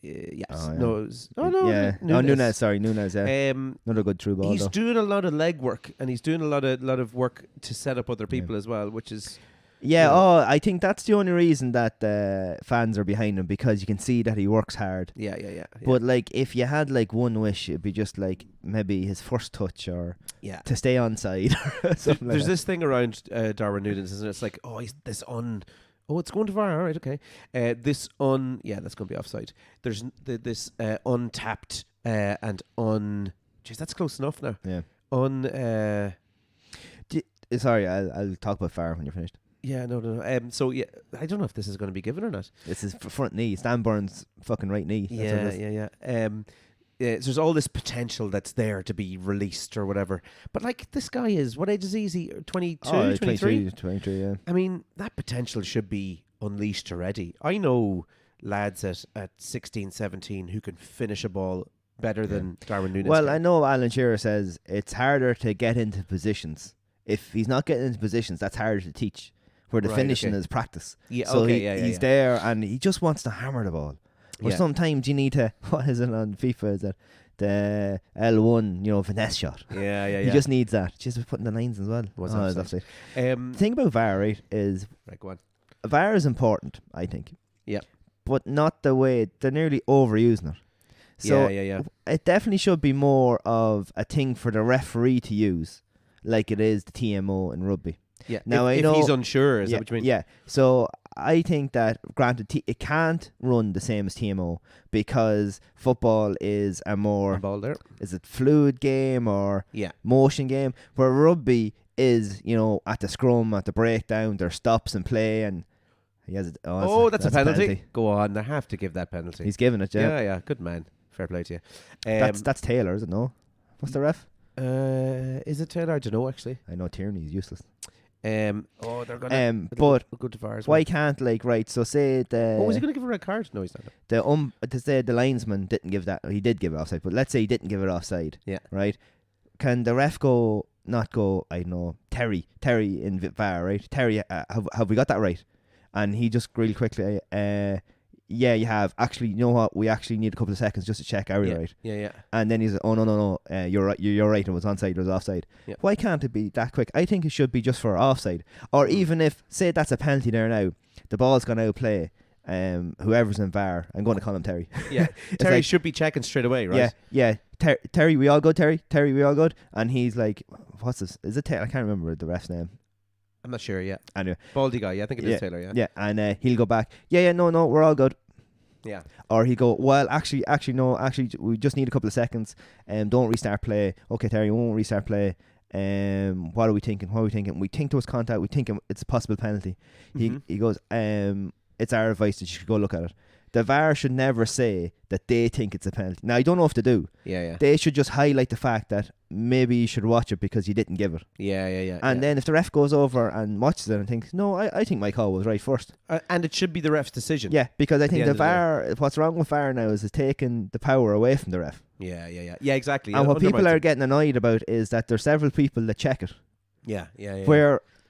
Yes. Oh, yeah. No. It was, no. Yeah. Nunes. Sorry, Nunes. Yeah. Another good through ball. He's though. doing a lot of leg work, and he's doing a lot of work to set up other people as well, which is. Yeah, I think that's the only reason that fans are behind him, because you can see that he works hard. Yeah. But like, if you had like one wish, it'd be just like maybe his first touch or to stay onside. There's this thing around Darwin Núñez, isn't it? It's like, it's it's going to VAR, all right, okay. That's going to be offside. There's this untapped and Jeez, that's close enough now. Yeah. Sorry, I'll talk about VAR when you're finished. Yeah, no. So yeah, I don't know if this is going to be given or not. This is front knee. Stan Burns' fucking right knee. Yeah. So there's all this potential that's there to be released or whatever. But like, this guy is, what age is he? Is he 22, 23? 23, yeah. I mean, that potential should be unleashed already. I know lads at 16, 17 who can finish a ball better than Darwin Núñez. Well, I know Alan Shearer says it's harder to get into positions. If he's not getting into positions, that's harder to teach. Where the finishing is practice. Yeah, so he's there and he just wants to hammer the ball. Or sometimes you need to, what is it on FIFA? Is that the L1, finesse shot? Yeah. He just needs that. Just putting the lines as well. That's it. The thing about VAR, right, is go on. VAR is important, I think. Yeah. But not the way they're nearly overusing it. So it definitely should be more of a thing for the referee to use, like it is the TMO in rugby. Yeah. Now if he's unsure, is that what you mean? Yeah. So I think that, granted, it can't run the same as TMO because football is a more is it fluid game or motion game, where rugby is at the scrum, at the breakdown, there's stops and play, and he has that's a penalty. Go on, they have to give that penalty. He's giving it. Yeah. Good man. Fair play to you. That's Taylor, is it? No. What's the ref? Is it Taylor? I don't know actually. I know Tierney's useless. They're gonna. But go to VAR as why well. can't so say the? Was he gonna give a red card? No, he's not. To say the linesman didn't give that. He did give it offside, but let's say he didn't give it offside. Yeah. Right. Can the ref not go? I don't know. Terry in VAR, right? Terry, have we got that right? And he just really quickly, yeah, you have. Actually, you know what? We actually need a couple of seconds just to check. Are we yeah. right? Yeah. And then he's, oh no, you're right. You're right. It was onside. It was offside. Yeah. Why can't it be that quick? I think it should be just for offside, or even if say that's a penalty there now, the ball's gone out of play. Whoever's in VAR, I'm going to call him Terry. Yeah. Terry like, should be checking straight away, right? Yeah. Terry, we all good? Terry, we all good? And he's like, what's this? Is it Terry? I can't remember the ref's name. I'm not sure. Yeah. Anyway, Baldy guy. Yeah, I think it is Taylor. Yeah. yeah, and he'll go back. No, we're all good. Yeah. Or he'll go, well, actually, no, we just need a couple of seconds. Don't restart play. Okay, Terry, we won't restart play. What are we thinking? We think there was contact. We think it's a possible penalty. He goes, it's our advice that you should go look at it. The VAR should never say that they think it's a penalty. Now, I don't know if they do. Yeah. They should just highlight the fact that maybe you should watch it because you didn't give it. Yeah. And then if the ref goes over and watches it and thinks, no, I think my call was right first. And it should be the ref's decision. Yeah, because I think the the VAR, what's wrong with VAR now is it's taking the power away from the ref. Yeah. Yeah, exactly. And It what people undermines are it. getting annoyed about is that there's several people that check it. Yeah.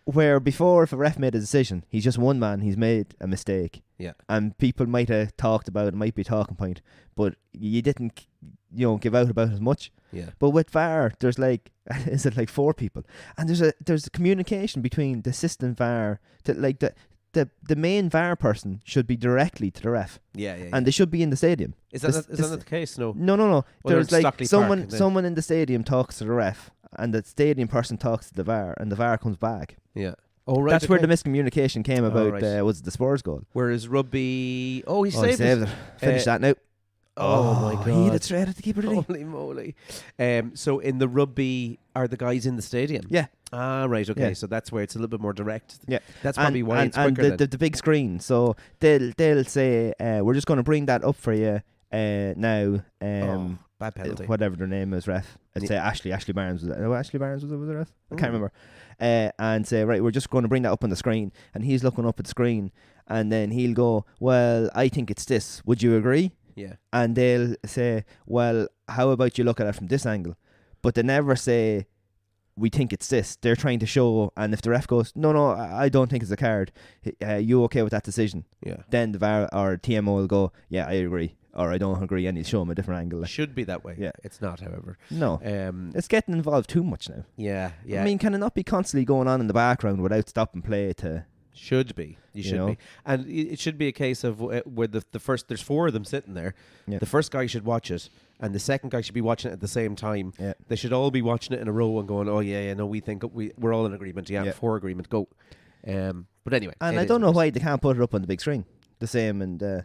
Where before, if a ref made a decision, he's just one man, he's made a mistake. Yeah. And people might have talked about it, might be a talking point, but you didn't, give out about it as much. Yeah. But with VAR, there's like, is it like 4 people? And there's a communication between the assistant VAR to like the main VAR person should be directly to the ref. Yeah. And they should be in the stadium. Is that not the case? No. No. Well, There's they're in like Stockley Park, and then- someone in the stadium talks to the ref, and the stadium person talks to the VAR, and the VAR comes back. Yeah. Oh, right. That's where the miscommunication came about. right. Was the Spurs goal? Whereas rugby. Oh, he He saved it. it. Finish that now. Oh my god. He hit it straight at the keeper, did he? Holy moly. So in the rugby, are the guys in the stadium? Yeah. Ah, right. Okay. Yeah. So that's where it's a little bit more direct. Yeah. That's probably why it's and quicker. the big screen. So they'll say, we're just going to bring that up for you now. Bad penalty. Whatever their name is, ref. I'd say Ashley Barnes was it? No, Ashley Barnes was the ref? I can't remember. And say, right, we're just going to bring that up on the screen. And he's looking up at the screen. And then he'll go, well, I think it's this. Would you agree? Yeah. And they'll say, well, how about you look at it from this angle? But they never say, we think it's this. They're trying to show, and if the ref goes, no, I don't think it's a card, you okay with that decision? Yeah. Then the VAR or TMO will go, yeah, I agree, or I don't agree, and he'll show him a different angle. Should be that way. Yeah. It's not, however. No. It's It's getting involved too much now. yeah. I mean, can it not be constantly going on in the background without stopping play to... Should be. You should know? be. And it should be a case of where the first, there's 4 of them sitting there. Yeah. The first guy should watch it, and the second guy should be watching it at the same time. Yeah. They should all be watching it in a row and going, oh, yeah, no, we think we're all in agreement. Yeah, Yeah. 4 agreement, go. But anyway. And it I is don't know what it why they can't put it up on the big screen. The same and... is.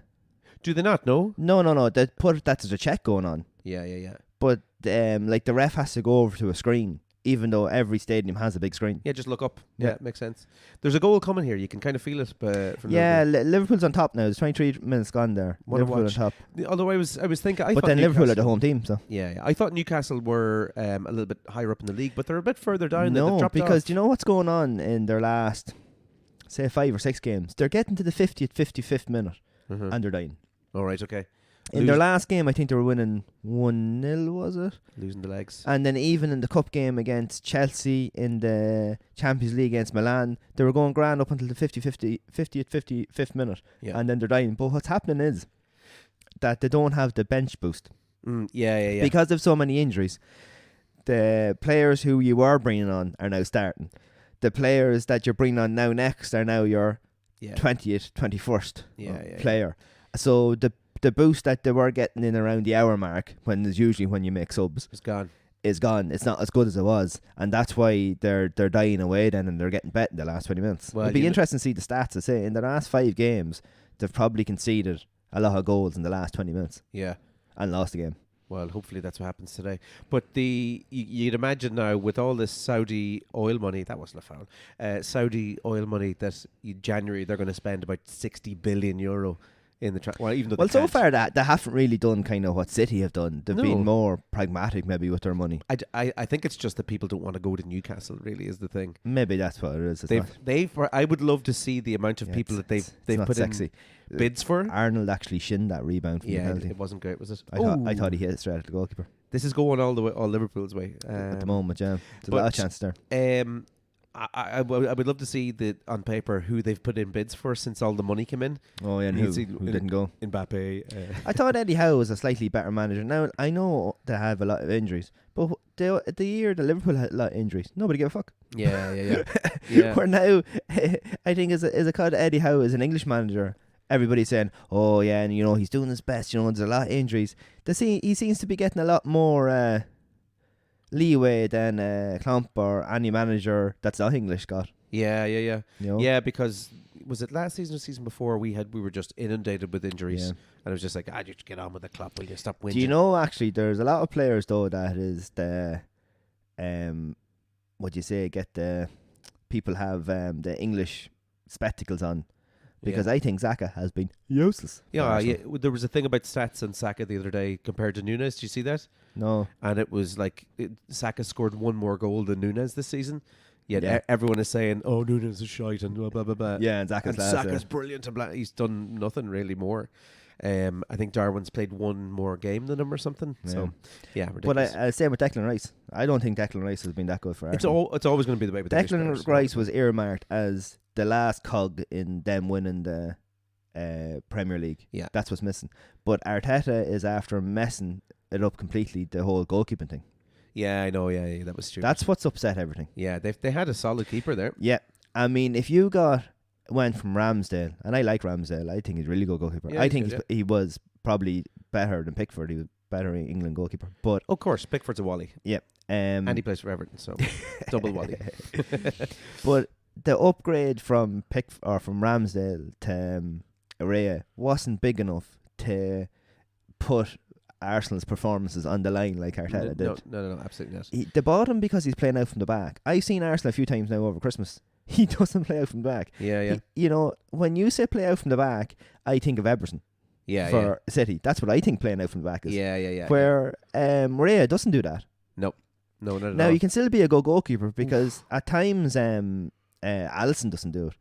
Do they not know? No. They put that as a check going on. Yeah. But like the ref has to go over to a screen, even though every stadium has a big screen. Yeah, just look up. Yeah. Yeah, makes sense. There's a goal coming here. You can kind of feel it from Yeah, Liverpool. Liverpool's on top now. There's 23 minutes gone there. Wanna Liverpool on watch. top. Although I was thinking, But then Liverpool are the home team, so. Yeah. I thought Newcastle were a little bit higher up in the league, but they're a bit further down. No, They've dropped because off. do you know what's going on in their last, say, 5 or 6 games? They're getting to the 50th, 55th minute, and they're dying. All right, okay. In their last game, I think they were winning 1-0, was it? Losing the legs. And then even in the cup game against Chelsea, in the Champions League against Milan, they were going grand up until the 50th, 55th minute. Yeah. And then they're dying. But what's happening is that they don't have the bench boost. Yeah. Because of so many injuries. The players who you were bringing on are now starting. The players that you're bringing on now next are now your 20th, 21st player. So the boost that they were getting in around the hour mark, when is usually when you make subs, It's gone. is gone. It's not as good as it was, and that's why they're dying away then, and they're getting bet in the last 20 minutes. Well, It'd be you interesting to see the stats. I say in the last 5 games, they've probably conceded a lot of goals in the last 20 minutes Yeah. and lost the game. Well, hopefully that's what happens today. But you'd imagine now with all this Saudi oil money, that wasn't a foul, Saudi oil money that in January they're going to spend about 60 billion euro in the even though Well, they so can't. far that they haven't really done kind of what City have done. They've No. been more pragmatic maybe with their money. I think it's just that people don't want to go to Newcastle. Really, is the thing. Maybe that's what it is. It's not- I would love to see the amount of Yeah, people that it's they've not put sexy. in bids for. Arnold actually shinned that rebound from the Yeah, penalty. it wasn't great, was it? I thought he hit it straight at the goalkeeper. This is going all the way, all Liverpool's way At the moment, yeah. There's a but- lot of chance there. I would love to see on paper who they've put in bids for since all the money came in. Oh yeah, and who didn't go? Mbappe. I thought Eddie Howe was a slightly better manager. Now I know they have a lot of injuries, but the year that Liverpool had a lot of injuries, nobody gave a fuck. Yeah. Where now, I think as a called Eddie Howe as an English manager, everybody's saying, oh yeah, and he's doing his best. There's a lot of injuries. He seems to be getting a lot more leeway than Klump or any manager that's not English got. Yeah. You know? Yeah, because was it last season or season before we were just inundated with injuries, Yeah. and it was just like, you just get on with the club, will you stop whinging? Do you know actually there's a lot of players though that is the what do you say, get the people have the English spectacles on, because I think Xhaka has been useless. Yeah. There was a thing about stats on Saka the other day compared to Nunes. Did you see that? No. And it was like Saka scored one more goal than Nunes this season. Yet Yeah. everyone is saying, "Oh, Nunes is shite," and blah blah blah. Yeah, and Saka's brilliant. And blah. He's done nothing really more. I think Darwin's played one more game than him or something. Yeah. So yeah, But ridiculous. I same with Declan Rice. I don't think Declan Rice has been that good for Arsenal. It's always going to be the way with English Declan players. Rice was earmarked as the last cog in them winning the Premier League. Yeah. That's what's missing. But Arteta is after messing it up completely, the whole goalkeeping thing. Yeah, I know. Yeah, that was stupid. That's what's upset everything. Yeah, they had a solid keeper there. Yeah. I mean, if you went from Ramsdale, and I like Ramsdale, I think he's a really good goalkeeper. Yeah, I think he's good, he was probably better than Pickford. He was better England goalkeeper. But Of course, Pickford's a Wally, and he plays for Everton, so double Wally. But the upgrade from Ramsdale to Araya wasn't big enough to put Arsenal's performances on the line like Arteta did. No, absolutely not. They bought him because he's playing out from the back. I've seen Arsenal a few times now over Christmas. He doesn't play out from the back. Yeah. When you say play out from the back, I think of Eberson for City. That's what I think playing out from the back is. Yeah. Where Raya doesn't do that. No, not at Now all. you can still be a good goalkeeper because at times Alisson doesn't do it.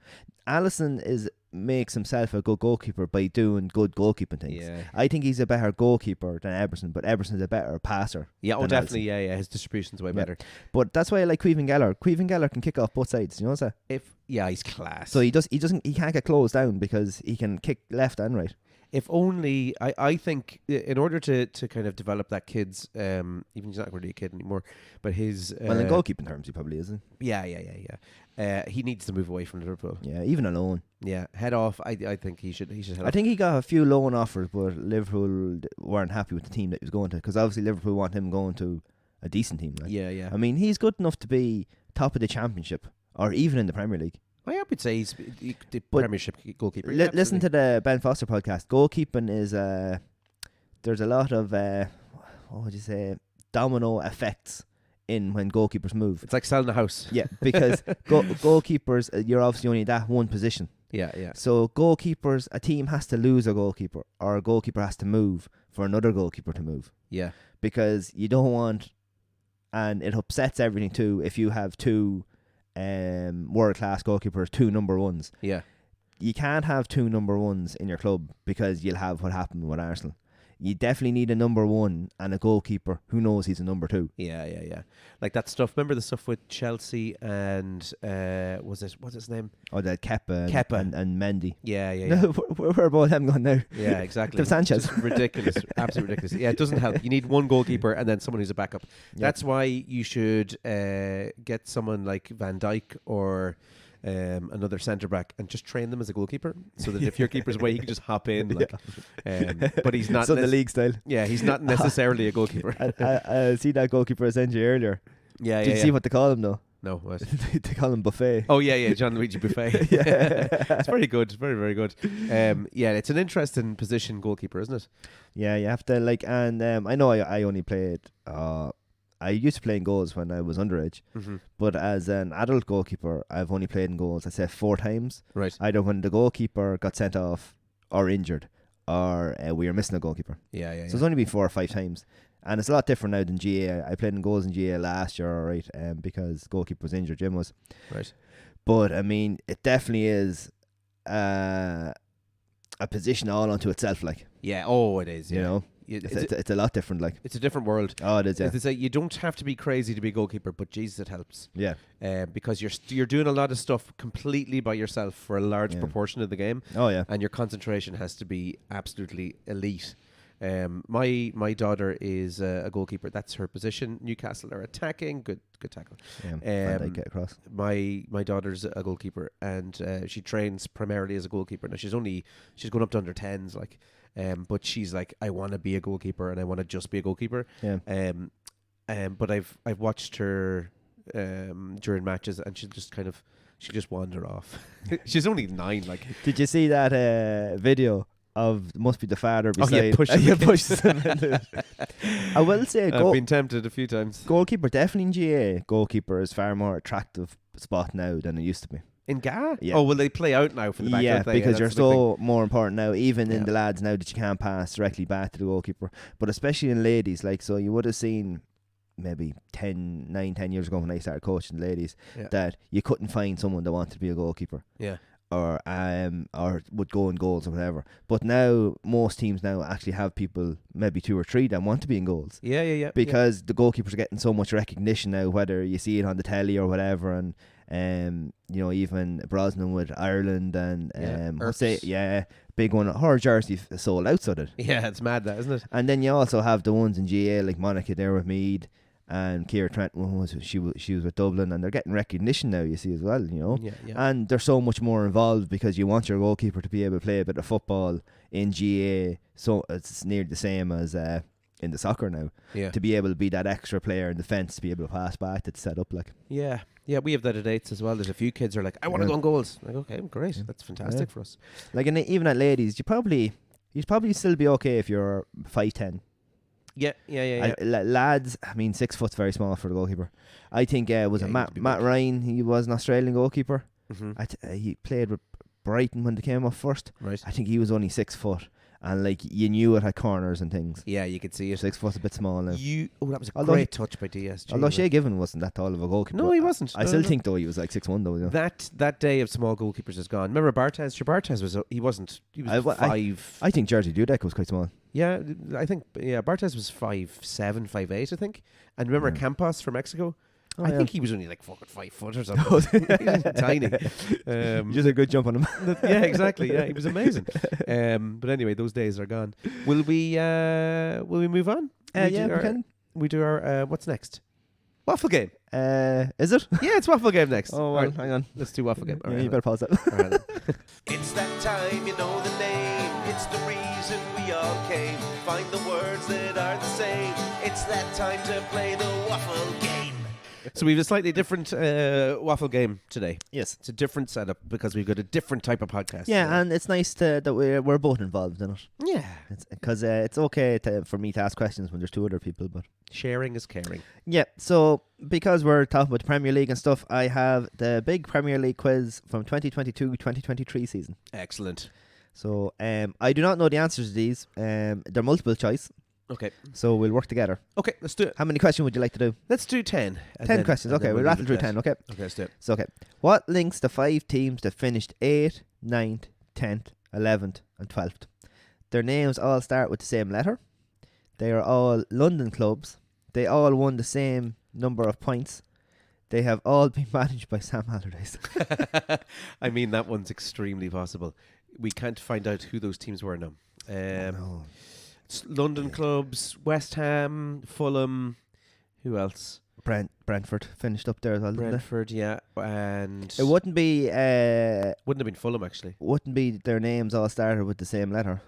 Alisson makes himself a good goalkeeper by doing good goalkeeping things. Yeah. I think he's a better goalkeeper than Eberson, but Eberson's a better passer. Yeah, than definitely. Alisson. Yeah. His distribution's way better. But that's why I like Queven Geller. Queven Geller can kick off both sides. You know what I'm saying? He's class. So he can't get closed down because he can kick left and right. If only I think in order to kind of develop that kid's even he's not really a kid anymore, but his Well, in goalkeeping terms, he probably isn't. Yeah. He needs to move away from Liverpool. Yeah, even alone. Yeah, head off. I think he should head I off. think he got a few loan offers, but Liverpool weren't happy with the team that he was going to, because obviously Liverpool want him going to a decent team. Like. Yeah. I mean, he's good enough to be top of the Championship or even in the Premier League. I would say he's the But Premiership goalkeeper. Listen to the Ben Foster podcast. Goalkeeping is there's a lot of what would you say, domino effects in when goalkeepers move. It's like selling a house. Yeah, because goalkeepers, you're obviously only that one position. Yeah. So goalkeepers, a team has to lose a goalkeeper, or a goalkeeper has to move for another goalkeeper to move, Yeah. because you don't want, and it upsets everything too if you have two world class goalkeepers, two number ones. Yeah. You can't have two number ones in your club, because you'll have what happened with Arsenal. You definitely need a number one and a goalkeeper who knows he's a number two. Yeah. Like that stuff. Remember the stuff with Chelsea and what's his name? Or the Kepa and Mendy. Yeah. Where are both them gone now? Yeah, exactly. To Sanchez. Just ridiculous. Absolutely ridiculous. Yeah, it doesn't help. You need one goalkeeper and then someone who's a backup. Yeah. That's why you should get someone like Van Dijk or another centre back and just train them as a goalkeeper, so that if your keeper's away, he can just hop in. Like, but he's not. So the league style. Yeah, he's not necessarily a goalkeeper. I see that goalkeeper I sent you earlier. Yeah. Did you see what they call him though? No. What? They call him Buffet. Oh yeah, Gianluigi Buffet. Yeah. It's very good, very very good. Yeah, it's an interesting position, goalkeeper, isn't it? Yeah, you have to and I know I only played. I used to play in goals when I was underage, but as an adult goalkeeper, I've only played in goals, I'd say 4 times. Right. Either when the goalkeeper got sent off or injured, or we were missing a goalkeeper. Yeah. So it's only been 4 or 5 times. And it's a lot different now than GA. I played in goals in GA last year, alright, because goalkeeper was injured, Jim was. Right. But, I mean, it definitely is a position all unto itself, like. Yeah. Oh, it is. Yeah. You know? It's a lot different. Like, it's a different world. oh, it is. Yeah, It's you don't have to be crazy to be a goalkeeper, but Jesus, it helps. yeah. Because you're doing a lot of stuff completely by yourself for a large Yeah. proportion of the game, Oh, yeah. and your concentration has to be absolutely elite. My daughter is a goalkeeper. That's her position. Newcastle are attacking. Good tackle. Yeah. Van Dijk Um, get across. my daughter's a goalkeeper, and she trains primarily as a goalkeeper. Now she's going up to under 10s, like, but she's like, I want to be a goalkeeper and I want to just be a goalkeeper. Yeah. But I've watched her during matches, and she'll just wander off. She's only 9, like. Did you see that video of must be the father Oh, beside? yeah, pushing yeah, the pushes him into it. I will say, I've been tempted a few times. goalkeeper definitely in GA. Goalkeeper is far more attractive spot now than it used to be. In GA? Yeah. Oh, well, they play out now for the back. Yeah, don't they? because you're that's the big thing. so more important now, even Yeah. in the lads now, that you can't pass directly back to the goalkeeper. But especially in ladies, like, so you would have seen maybe 10 years ago when I started coaching ladies, Yeah. that you couldn't find someone that wanted to be a goalkeeper. Yeah. Or would go in goals or whatever. But now most teams now actually have people, maybe 2 or 3, that want to be in goals. Yeah. Because the goalkeepers are getting so much recognition now, whether you see it on the telly or whatever, and even Brosnan with Ireland and big one. Her jersey sold out, so did. Yeah, it's mad, that, isn't it? And then you also have the ones in GA like Monica there with Mead and Ciara Trent. She was with Dublin, and they're getting recognition now. You see as well, Yeah. and they're so much more involved because you want your goalkeeper to be able to play a bit of football in GA. So it's near the same as in the soccer now. Yeah. To be able to be that extra player in defence, to be able to pass back, that's set up like. Yeah, we have that at 8s as well. There's a few kids who are like, I want to Yeah. go on goals. Like, okay, great. Yeah. That's fantastic Yeah. for us. Like, and even at ladies, you'd probably still be okay if you're 5'10". Yeah. Lads, I mean, 6 foot's very small for the goalkeeper. I think was Yeah, it you need to Matt be big. Ryan? He was an Australian goalkeeper. Mm-hmm. He played with Brighton when they came up first. Right. I think he was only 6 foot, and like you knew it at corners and things. Yeah, you could see it. 6 foot's a bit small now. That was a Although great touch by DSG. Although wasn't Shea it? Given wasn't that tall of a goalkeeper. No, he wasn't. I No, still no. think though he was like 6'1" though. You know? That day of small goalkeepers is gone. Remember Barthez? Sure, Barthez was he wasn't. He was I- 5. I think Jersey Dudek was quite small. Yeah, I think Barthez was 5'7", 5'8", I think. And remember Yeah. Campos from Mexico? Oh, I yeah. think he was only like fucking 5 foot or something. He was tiny. Just a good jump on him. Yeah, exactly. Yeah, he was amazing. But anyway, those days are gone. Will we move on? Yeah, do we our, can. We do our what's next? Waffle game. Is it? Yeah, it's waffle game next. Oh, well, All right, hang on. let's do waffle game. All Yeah, right, you better pause that. all right. It's that time, you know the name. It's the reason we all came. Find the words that are the same. It's that time to play the waffle game. So we have a slightly different waffle game today. Yes. It's a different setup because we've got a different type of podcast. Yeah, today. and it's nice that we're both involved in it. yeah, Because it's okay for me to ask questions when there's 2 other people, but sharing is caring. yeah. So because we're talking about the Premier League and stuff, I have the big Premier League quiz from 2022-2023 season. Excellent. So I do not know the answers to these. They're multiple choice, Okay, so we'll work together. okay, let's do it. How many questions would you like to do? Let's do 10. 10 questions. Okay, we'll rattle through 10. Okay. Okay, let's do it. So okay, what links the 5 teams that finished 8th, 9th, 10th, 11th, and 12th? Their names all start with the same letter. They are all London clubs. They all won the same number of points. They have all been managed by Sam Allardyce. I mean, that one's extremely possible. We can't find out who those teams were now. No. It's London clubs, West Ham, Fulham. Who else? Brentford finished up there as well. didn't they? Brentford, yeah, and It wouldn't be wouldn't have been Fulham actually. their names all started with the same letter,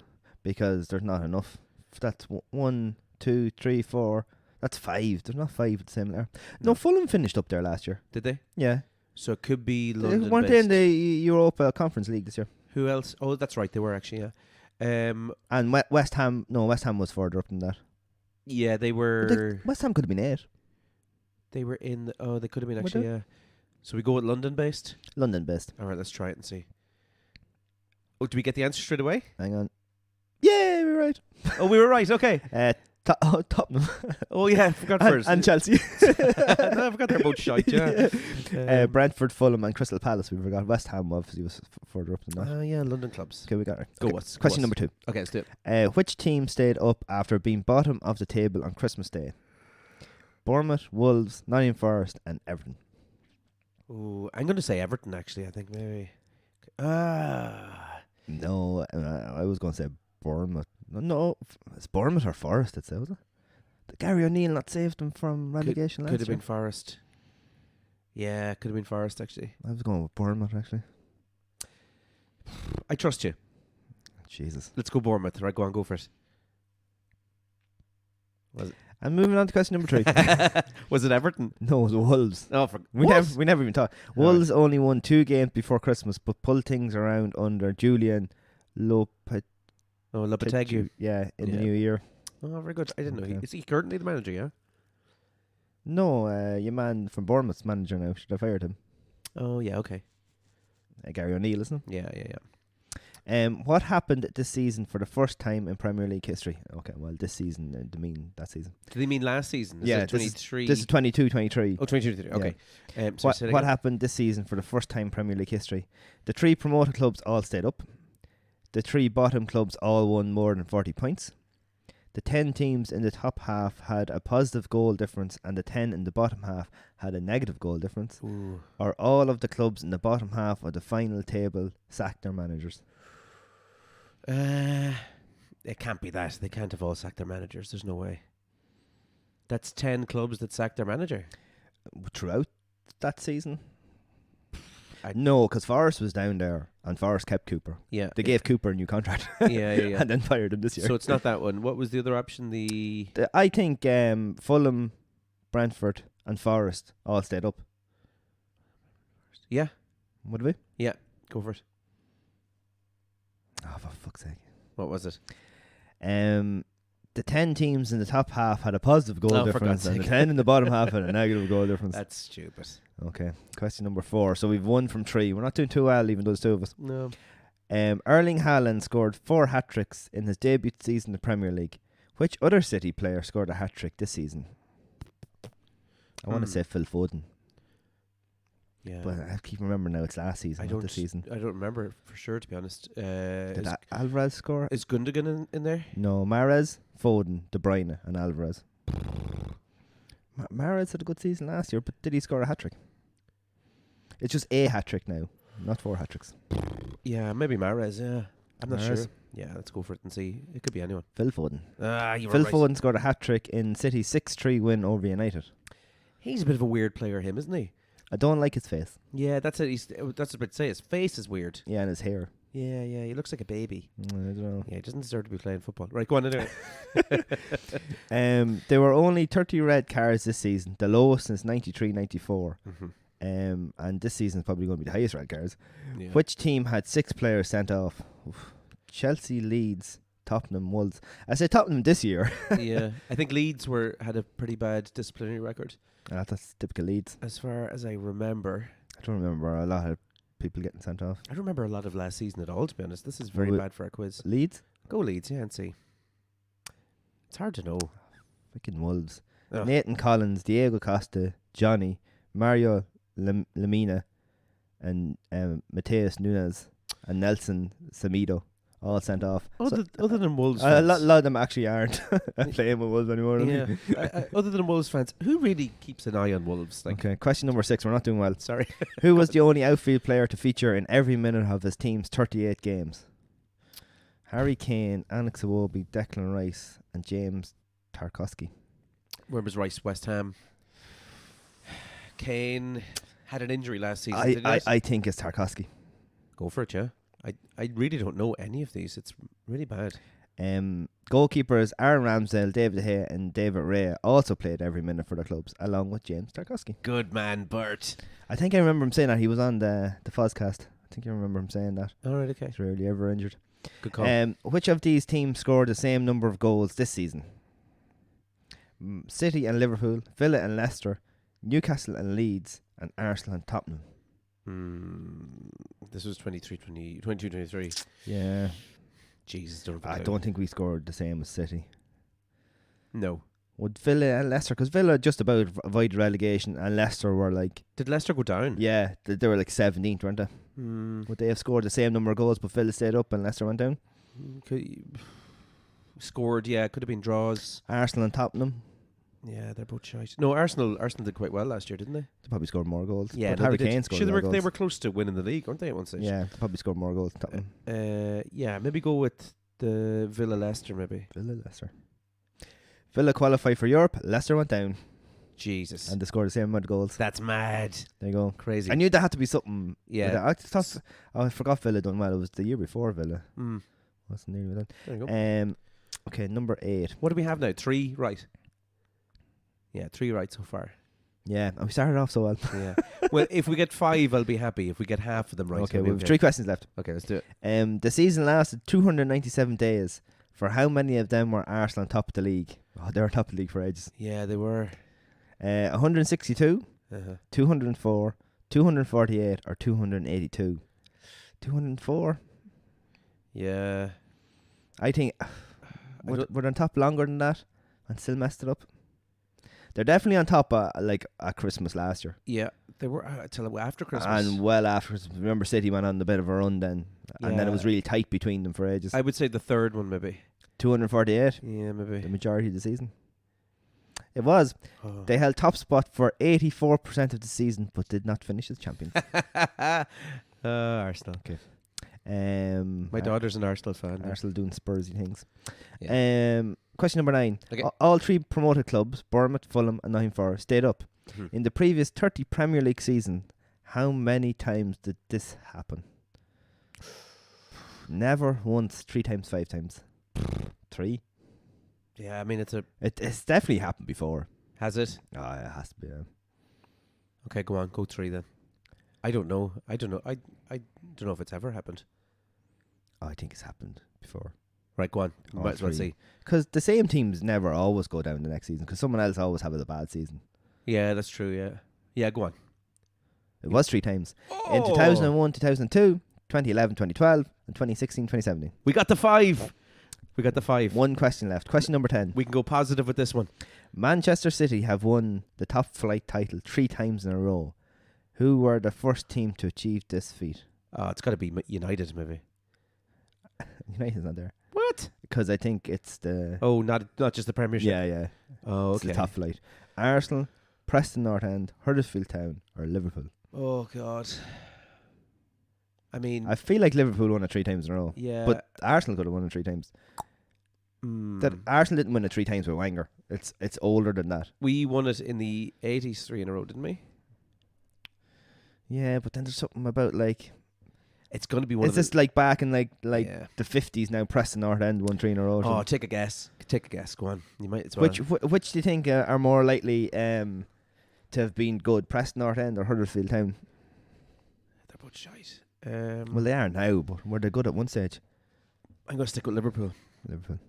because there's not enough. That's 1, 2, 3, 4. That's 5. There's not 5 with the same letter. No, Fulham finished up there last year. Did they? Yeah. So it could be They London. weren't they in based. the Europa Conference League this year? Who else? Oh, that's right. They were actually. Yeah. And West Ham. No, West Ham was further up than that. Yeah, they But were. West Ham could have been 8. They were in. They could have been Were actually. they? Yeah. So we go with London based. London based. All right, let's try it and see. Oh, do we get the answer straight away? Hang on. Yeah, we're right. Oh, we were right. Okay. Tottenham Oh yeah, I forgot and, first. and Chelsea. No, I forgot they're both shite. Yeah. Brentford, Fulham, and Crystal Palace. We forgot West Ham. Obviously, was further up than that. Yeah, London clubs. Okay, we got it. Go Okay, what's question number 2. Okay, let's do it. Which team stayed up after being bottom of the table on Christmas Day? Bournemouth, Wolves, Nottingham Forest, and Everton. Ooh, I'm going to say Everton. Actually, I think maybe. No, I was going to say Bournemouth. No, it's Bournemouth or Forest. It's was it? The Gary O'Neill not saved them from relegation last Could have year. been Forest. Yeah, could have been Forest actually. I was going with Bournemouth actually. I trust you. Jesus. Let's go Bournemouth. Right, go on, go for it. And moving on to question number 3. Was it Everton? No, it was Wolves. Oh, for We never even talked. All Wolves only won 2 games before Christmas, but pulled things around under Julian Lopetegui. Oh, Lopetegui. Yeah, in the Yeah. new year. Oh, very good. I didn't know. Okay. Is he currently the manager? Yeah. No, your man from Bournemouth's manager now. Should have fired him. Oh, yeah. Okay. Gary O'Neill, isn't Yeah. it? What happened this season for the first time in Premier League history? Okay, well, this season, they mean that season. Did they mean last season? Yeah, Is it 23. This is 22-23. Oh, 23. Okay. So say that What again? happened this season for the first time in Premier League history? The 3 promoted clubs all stayed up. The 3 bottom clubs all won more than 40 points. The 10 teams in the top half had a positive goal difference, and the 10 in the bottom half had a negative goal difference. Ooh. Or all of the clubs in the bottom half of the final table sacked their managers. It can't be that. They can't have all sacked their managers. There's no way. That's 10 clubs that sacked their manager. Throughout that season? I- No, because Forest was down there, and Forest kept Cooper. Yeah. They gave Cooper a new contract. Yeah. and then fired him this year. So it's not that one. What was the other option? I think Fulham, Brentford, and Forest all stayed up. Yeah. Would we? Go for it. Oh, for fuck's sake. What was it? The 10 teams in the top half had a positive goal Oh, for difference, God's and the sake. 10 in the bottom half had a negative goal difference. That's stupid. Okay, question number 4. So we've 1 from 3. We're not doing too well, even though there's 2 of us. No. Erling Haaland scored 4 hat-tricks in his debut season in the Premier League. Which other City player scored a hat-trick this season? I want to say Phil Foden, Yeah. but I keep remembering now it's last season, not this season. I don't remember for sure, to be honest. Did Alvarez score? Is Gundogan in there? No, Mahrez, Foden, De Bruyne, and Alvarez. Mahrez had a good season last year, but did he score a hat-trick? It's just a hat-trick now, not 4 hat-tricks. Yeah, maybe Mahrez, yeah. I'm not Mahrez. sure. Yeah, let's go for it and see. It could be anyone. Phil Foden. You were Phil right. Foden scored a hat-trick in City's 6-3 win over United. He's a bit of a weird player, him, isn't he? I don't like his face. Yeah, that's it. That's what I would say. His face is weird. Yeah, and his hair. Yeah, he looks like a baby. I don't know. Yeah, he doesn't deserve to be playing football. Right, go on anyway. There were only 30 red cards this season, the lowest since 93-94. And this season is probably going to be the highest red cards. Yeah. Which team had 6 players sent off? Oof. Chelsea, Leeds, Tottenham, Wolves. I say Tottenham this year. Yeah, I think Leeds had a pretty bad disciplinary record, That's typical Leeds. as far as I remember. I don't remember a lot of people getting sent off. I don't remember a lot of last season at all, to be honest. This is very Well, bad for our quiz. Leeds? Go Leeds, yeah, and see. It's hard to know. Freaking Wolves. Ugh. Nathan Collins, Diego Costa, Johnny, Mario Lamina, and Mateus Nunes, and Nelson Semedo. All sent off. Other than Wolves A fans. lot of them actually aren't playing with Wolves anymore. Yeah. Other than Wolves fans, who really keeps an eye on Wolves? Like, Okay, question number 6. We're not doing well. sorry. Who was the only outfield player to feature in every minute of his team's 38 games? Harry Kane, Alex Iwobi, Declan Rice, and James Tarkowski. Where was Rice? West Ham. Kane had an injury last season. I, did he not? I think it's Tarkowski. Go for it, yeah. I really don't know any of these. It's really bad. Goalkeepers Aaron Ramsdale, David De Gea, and David Rea also played every minute for their clubs, along with James Tarkowski. Good man, Bert. I think I remember him saying that. He was on the Fozcast. I think I remember him saying that. All right, okay. He's rarely ever injured. Good call. Which of these teams scored the same number of goals this season? City and Liverpool, Villa and Leicester, Newcastle and Leeds, and Arsenal and Tottenham. This was 22-23. Yeah. Jesus, I don't think we scored the same as City. No. Would Villa and Leicester, because Villa just about avoided relegation, and Leicester were like, Did Leicester go down? yeah, they were like 17th, weren't they? Would they have scored the same number of goals, but Villa stayed up and Leicester went down? Scored, yeah. Could have been draws. Arsenal and Tottenham, Yeah, they're both shite. No, Arsenal did quite well last year, didn't they? they probably scored more goals. Yeah, but no, Harry they did. Kane scored Sure, more they goals. were close to winning the league, weren't they, at one stage? Yeah, they probably scored more goals. Tottenham. Yeah, maybe go with the Villa Leicester, maybe. Villa, Leicester. Villa qualified for Europe. Leicester went down, Jesus. and they scored the same amount of goals. That's mad. There you go. Crazy. I knew there had to be something. Yeah. I thought. I forgot Villa done well. It was the year before Villa. Wasn't nearly well There you go. done. Okay, number 8. What do we have now? 3 right. Yeah, 3 right so far. Yeah, and we started off so well. Yeah. Well, if we get 5, I'll be happy. If we get half of them right, Okay, I'll we be have 3 questions left. Okay, let's do it. The season lasted 297 days. For how many of them were Arsenal on top of the league? Oh, they were top of the league for ages. Yeah, they were. 162, Uh-huh. 204, 248, or 282. 204. Yeah. I think were they on top longer than that and still messed it up. They're definitely on top like at Christmas last year. Yeah, they were till after Christmas. And well after Christmas. Remember City went on a bit of a run then. And then it Yeah. was really tight between them for ages. I would say the third one, maybe. 248, Yeah, the maybe. majority of the season. It was. Oh. They held top spot for 84% of the season, but did not finish as champions. Arsenal. Okay. My daughter's an Arsenal fan. Arsenal doing Spursy things. Yeah. Question number 9. Okay. All 3 promoted clubs, Bournemouth, Fulham and Nottingham Forest, stayed up. Mhm. In the previous 30 Premier League season, how many times did this happen? Never, once, 3 times, 5 times. 3? Yeah, I mean It's definitely happened before. has it? Oh, it has to be. Okay, go on, go 3 then. I don't know. I don't know if it's ever happened. I think it's happened before. Right, go on. All Might as well 3. see. Because the same teams never always go down the next season, because someone else always have a bad season. Yeah, that's true. Yeah. Yeah, go on. It was 3 times. In 2001, 2002, 2011, 2012, and 2016, 2017. We got the 5. We got the 5. 1 question left. Question number 10. We can go positive with this one. Manchester City have won the top flight title 3 times in a row. Who were the first team to achieve this feat? Oh, it's got to be United, maybe. United's not there. What? Because I think it's the... Oh, not just the Premiership. Yeah. Oh, It's okay. the top flight. Arsenal, Preston North End, Huddersfield Town, or Liverpool. Oh God. I mean, I feel like Liverpool won it 3 times in a row. yeah. But Arsenal could have won it 3 times. That Arsenal didn't win it 3 times with Wenger. It's older than that. We won it in the 80s 3 in a row, didn't we? Yeah, but then there's something about like... It's going to be one It's of just like back in like yeah. the 50s now. Preston North End won 3 in a row. or Oh, something. take a guess. Take a guess. Go on. You might as well. Which do you think are more likely to have been good? Preston North End or Huddersfield Town? They're both shite. Well, they are now, but were they good at one stage? I'm going to stick with Liverpool. Liverpool.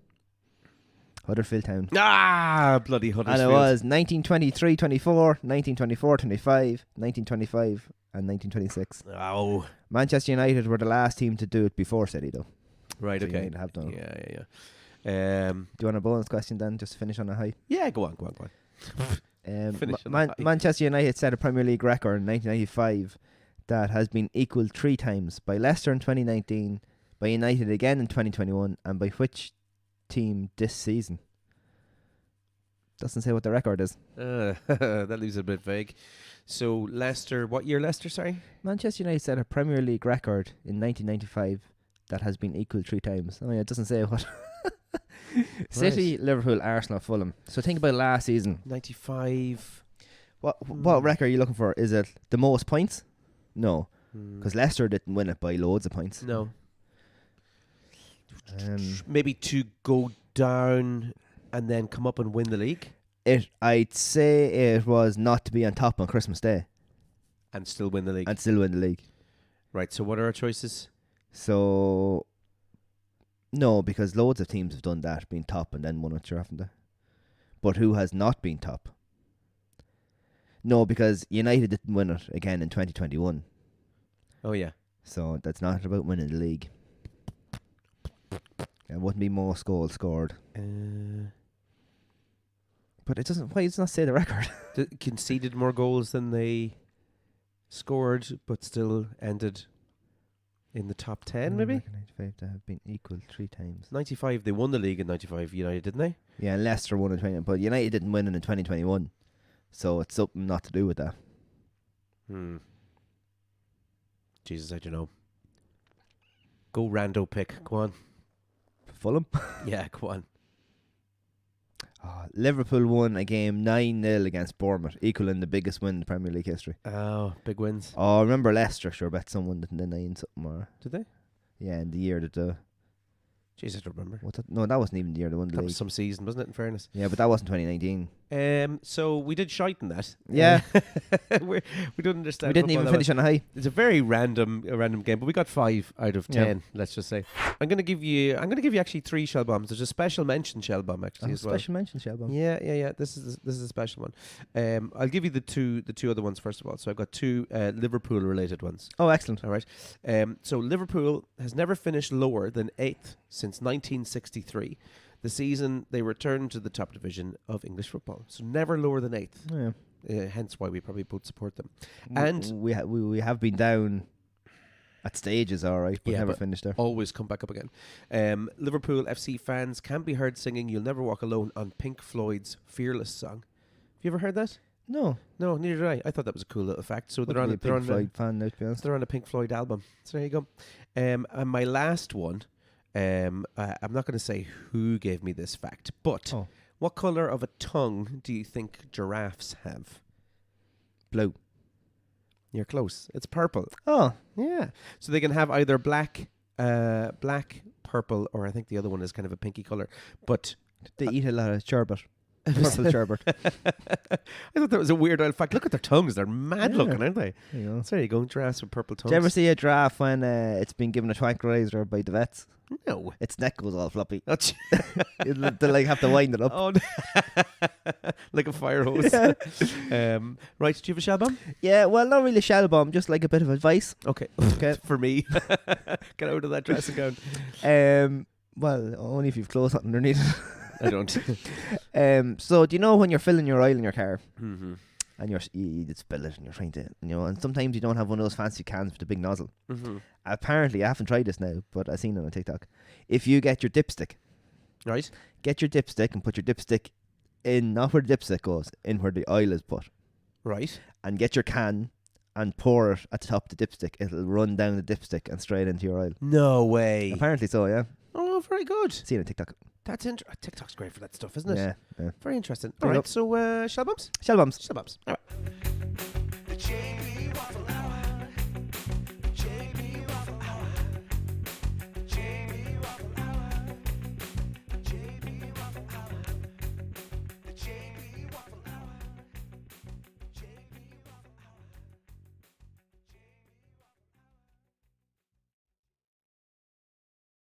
Huddersfield Town. Ah, bloody And Huddersfield. it was 1923-24, 1924-25, 1925 and 1926. Oh. Manchester United were the last team to do it before City, though. Right, So okay. United have done it. Yeah. Do you want a bonus question then, just to finish on a high? Yeah, go on. Finish on a high. Manchester United set a Premier League record in 1995 that has been equalled 3 times by Leicester in 2019, by United again in 2021, and by which team this season? Doesn't say what the record is. That leaves it a bit vague. So Leicester, what year Leicester, sorry? Manchester United set a Premier League record in 1995 that has been equalled 3 times. Oh yeah, it doesn't say what. City, Liverpool, Arsenal, Fulham. So think about last season. 95. What record are you looking for? Is it the most points? No, because Leicester didn't win it by loads of points. No. Um, Maybe to go down and then come up and win the league I'd say it was not to be on top on Christmas Day and still win the league. and still win the league. Right, so what are our choices? So no, because loads of teams have done that, been top and then won it, sure, haven't they? But who has not been top? No, because United didn't win it again in 2021. Oh, yeah. So that's not about winning the league. It wouldn't be most goals scored. But it doesn't. Why does it not say the record? Conceded more goals than they scored, but still ended in the top 10, maybe? 95 to have been equal 3 times. 95, they won the league in 95, United, didn't they? Yeah, and Leicester won in 20, but United didn't win in 2021. So it's something not to do with that. Jesus, I don't know. Go rando pick. Go on. Fulham? Yeah, go on. Liverpool won a game 9-0 against Bournemouth, equaling the biggest win in the Premier League history. Oh, big wins. Oh, I remember Leicester, sure, bet someone in the 9 something or... Did they? Yeah, in the year that the... Jesus, I don't remember. No, that wasn't even the year they won the That league. was some season, wasn't it, in fairness? Yeah, but that wasn't 2019. So we did shite in that. Yeah. we don't understand. We didn't football even that finish on a high. It's a very random game, but we got 5 out of 10. Let's just say. I'm going to give you actually 3 shell bombs. There's a special mention shell bomb actually as well. Special mention, Shelby. Yeah. This is a special one. I'll give you the two other ones first of all. So I've got 2 Liverpool related ones. Oh, excellent. All right. So Liverpool has never finished lower than 8th since 1963. The season they returned to the top division of English football. So never lower than 8th. Yeah. Hence why we probably both support them. We have been down at stages, all right, but never but finished there. always come back up again. Liverpool FC fans can be heard singing "You'll Never Walk Alone" on Pink Floyd's "Fearless" song. Have you ever heard that? No. No, neither did I. I thought that was a cool little fact. So they're on a Pink Floyd fan now, to be honest. they're on a Pink Floyd album. So there you go. And my last one, I'm not going to say who gave me this fact, but what colour of a tongue do you think giraffes have? Blue. You're close. It's purple. Oh. Yeah. So they can have either black, purple, or I think the other one is kind of a pinky colour. But They eat a lot of sherbet. Purple sherbet. I thought that was a weird old fact. Look at their tongues. They're mad Yeah. looking, aren't they? There you go. So there you go. Giraffes with purple tongues. Did you ever see a giraffe when it's been given a tranquilizer by the vets? No. Its neck goes all floppy. Oh, They like have to wind it up. oh, like a fire hose. Right, do you have a shell bomb? Yeah, well, not really shell bomb, just like a bit of advice. Okay. Okay. For me. Get out of that dressing gown. Well, only if you've clothes on underneath. I don't. So do you know when you're filling your oil in your car Mm-hmm. and you just spill it and you're trying to, and sometimes you don't have one of those fancy cans with the big nozzle. Mm-hmm. Apparently, I haven't tried this now, but I've seen it on TikTok. If you get your dipstick, Right. get your dipstick and put your dipstick in, not where the dipstick goes, in where the oil is put, Right. and get your can and pour it at the top of the dipstick. It'll run down the dipstick and straight into your oil. No way. Apparently so, yeah. Oh, very good. Seen it on TikTok. That's TikTok's great for that stuff, isn't it? Yeah. Very interesting. There All you right, so shell bombs? Shell bombs. Shell bombs. All right.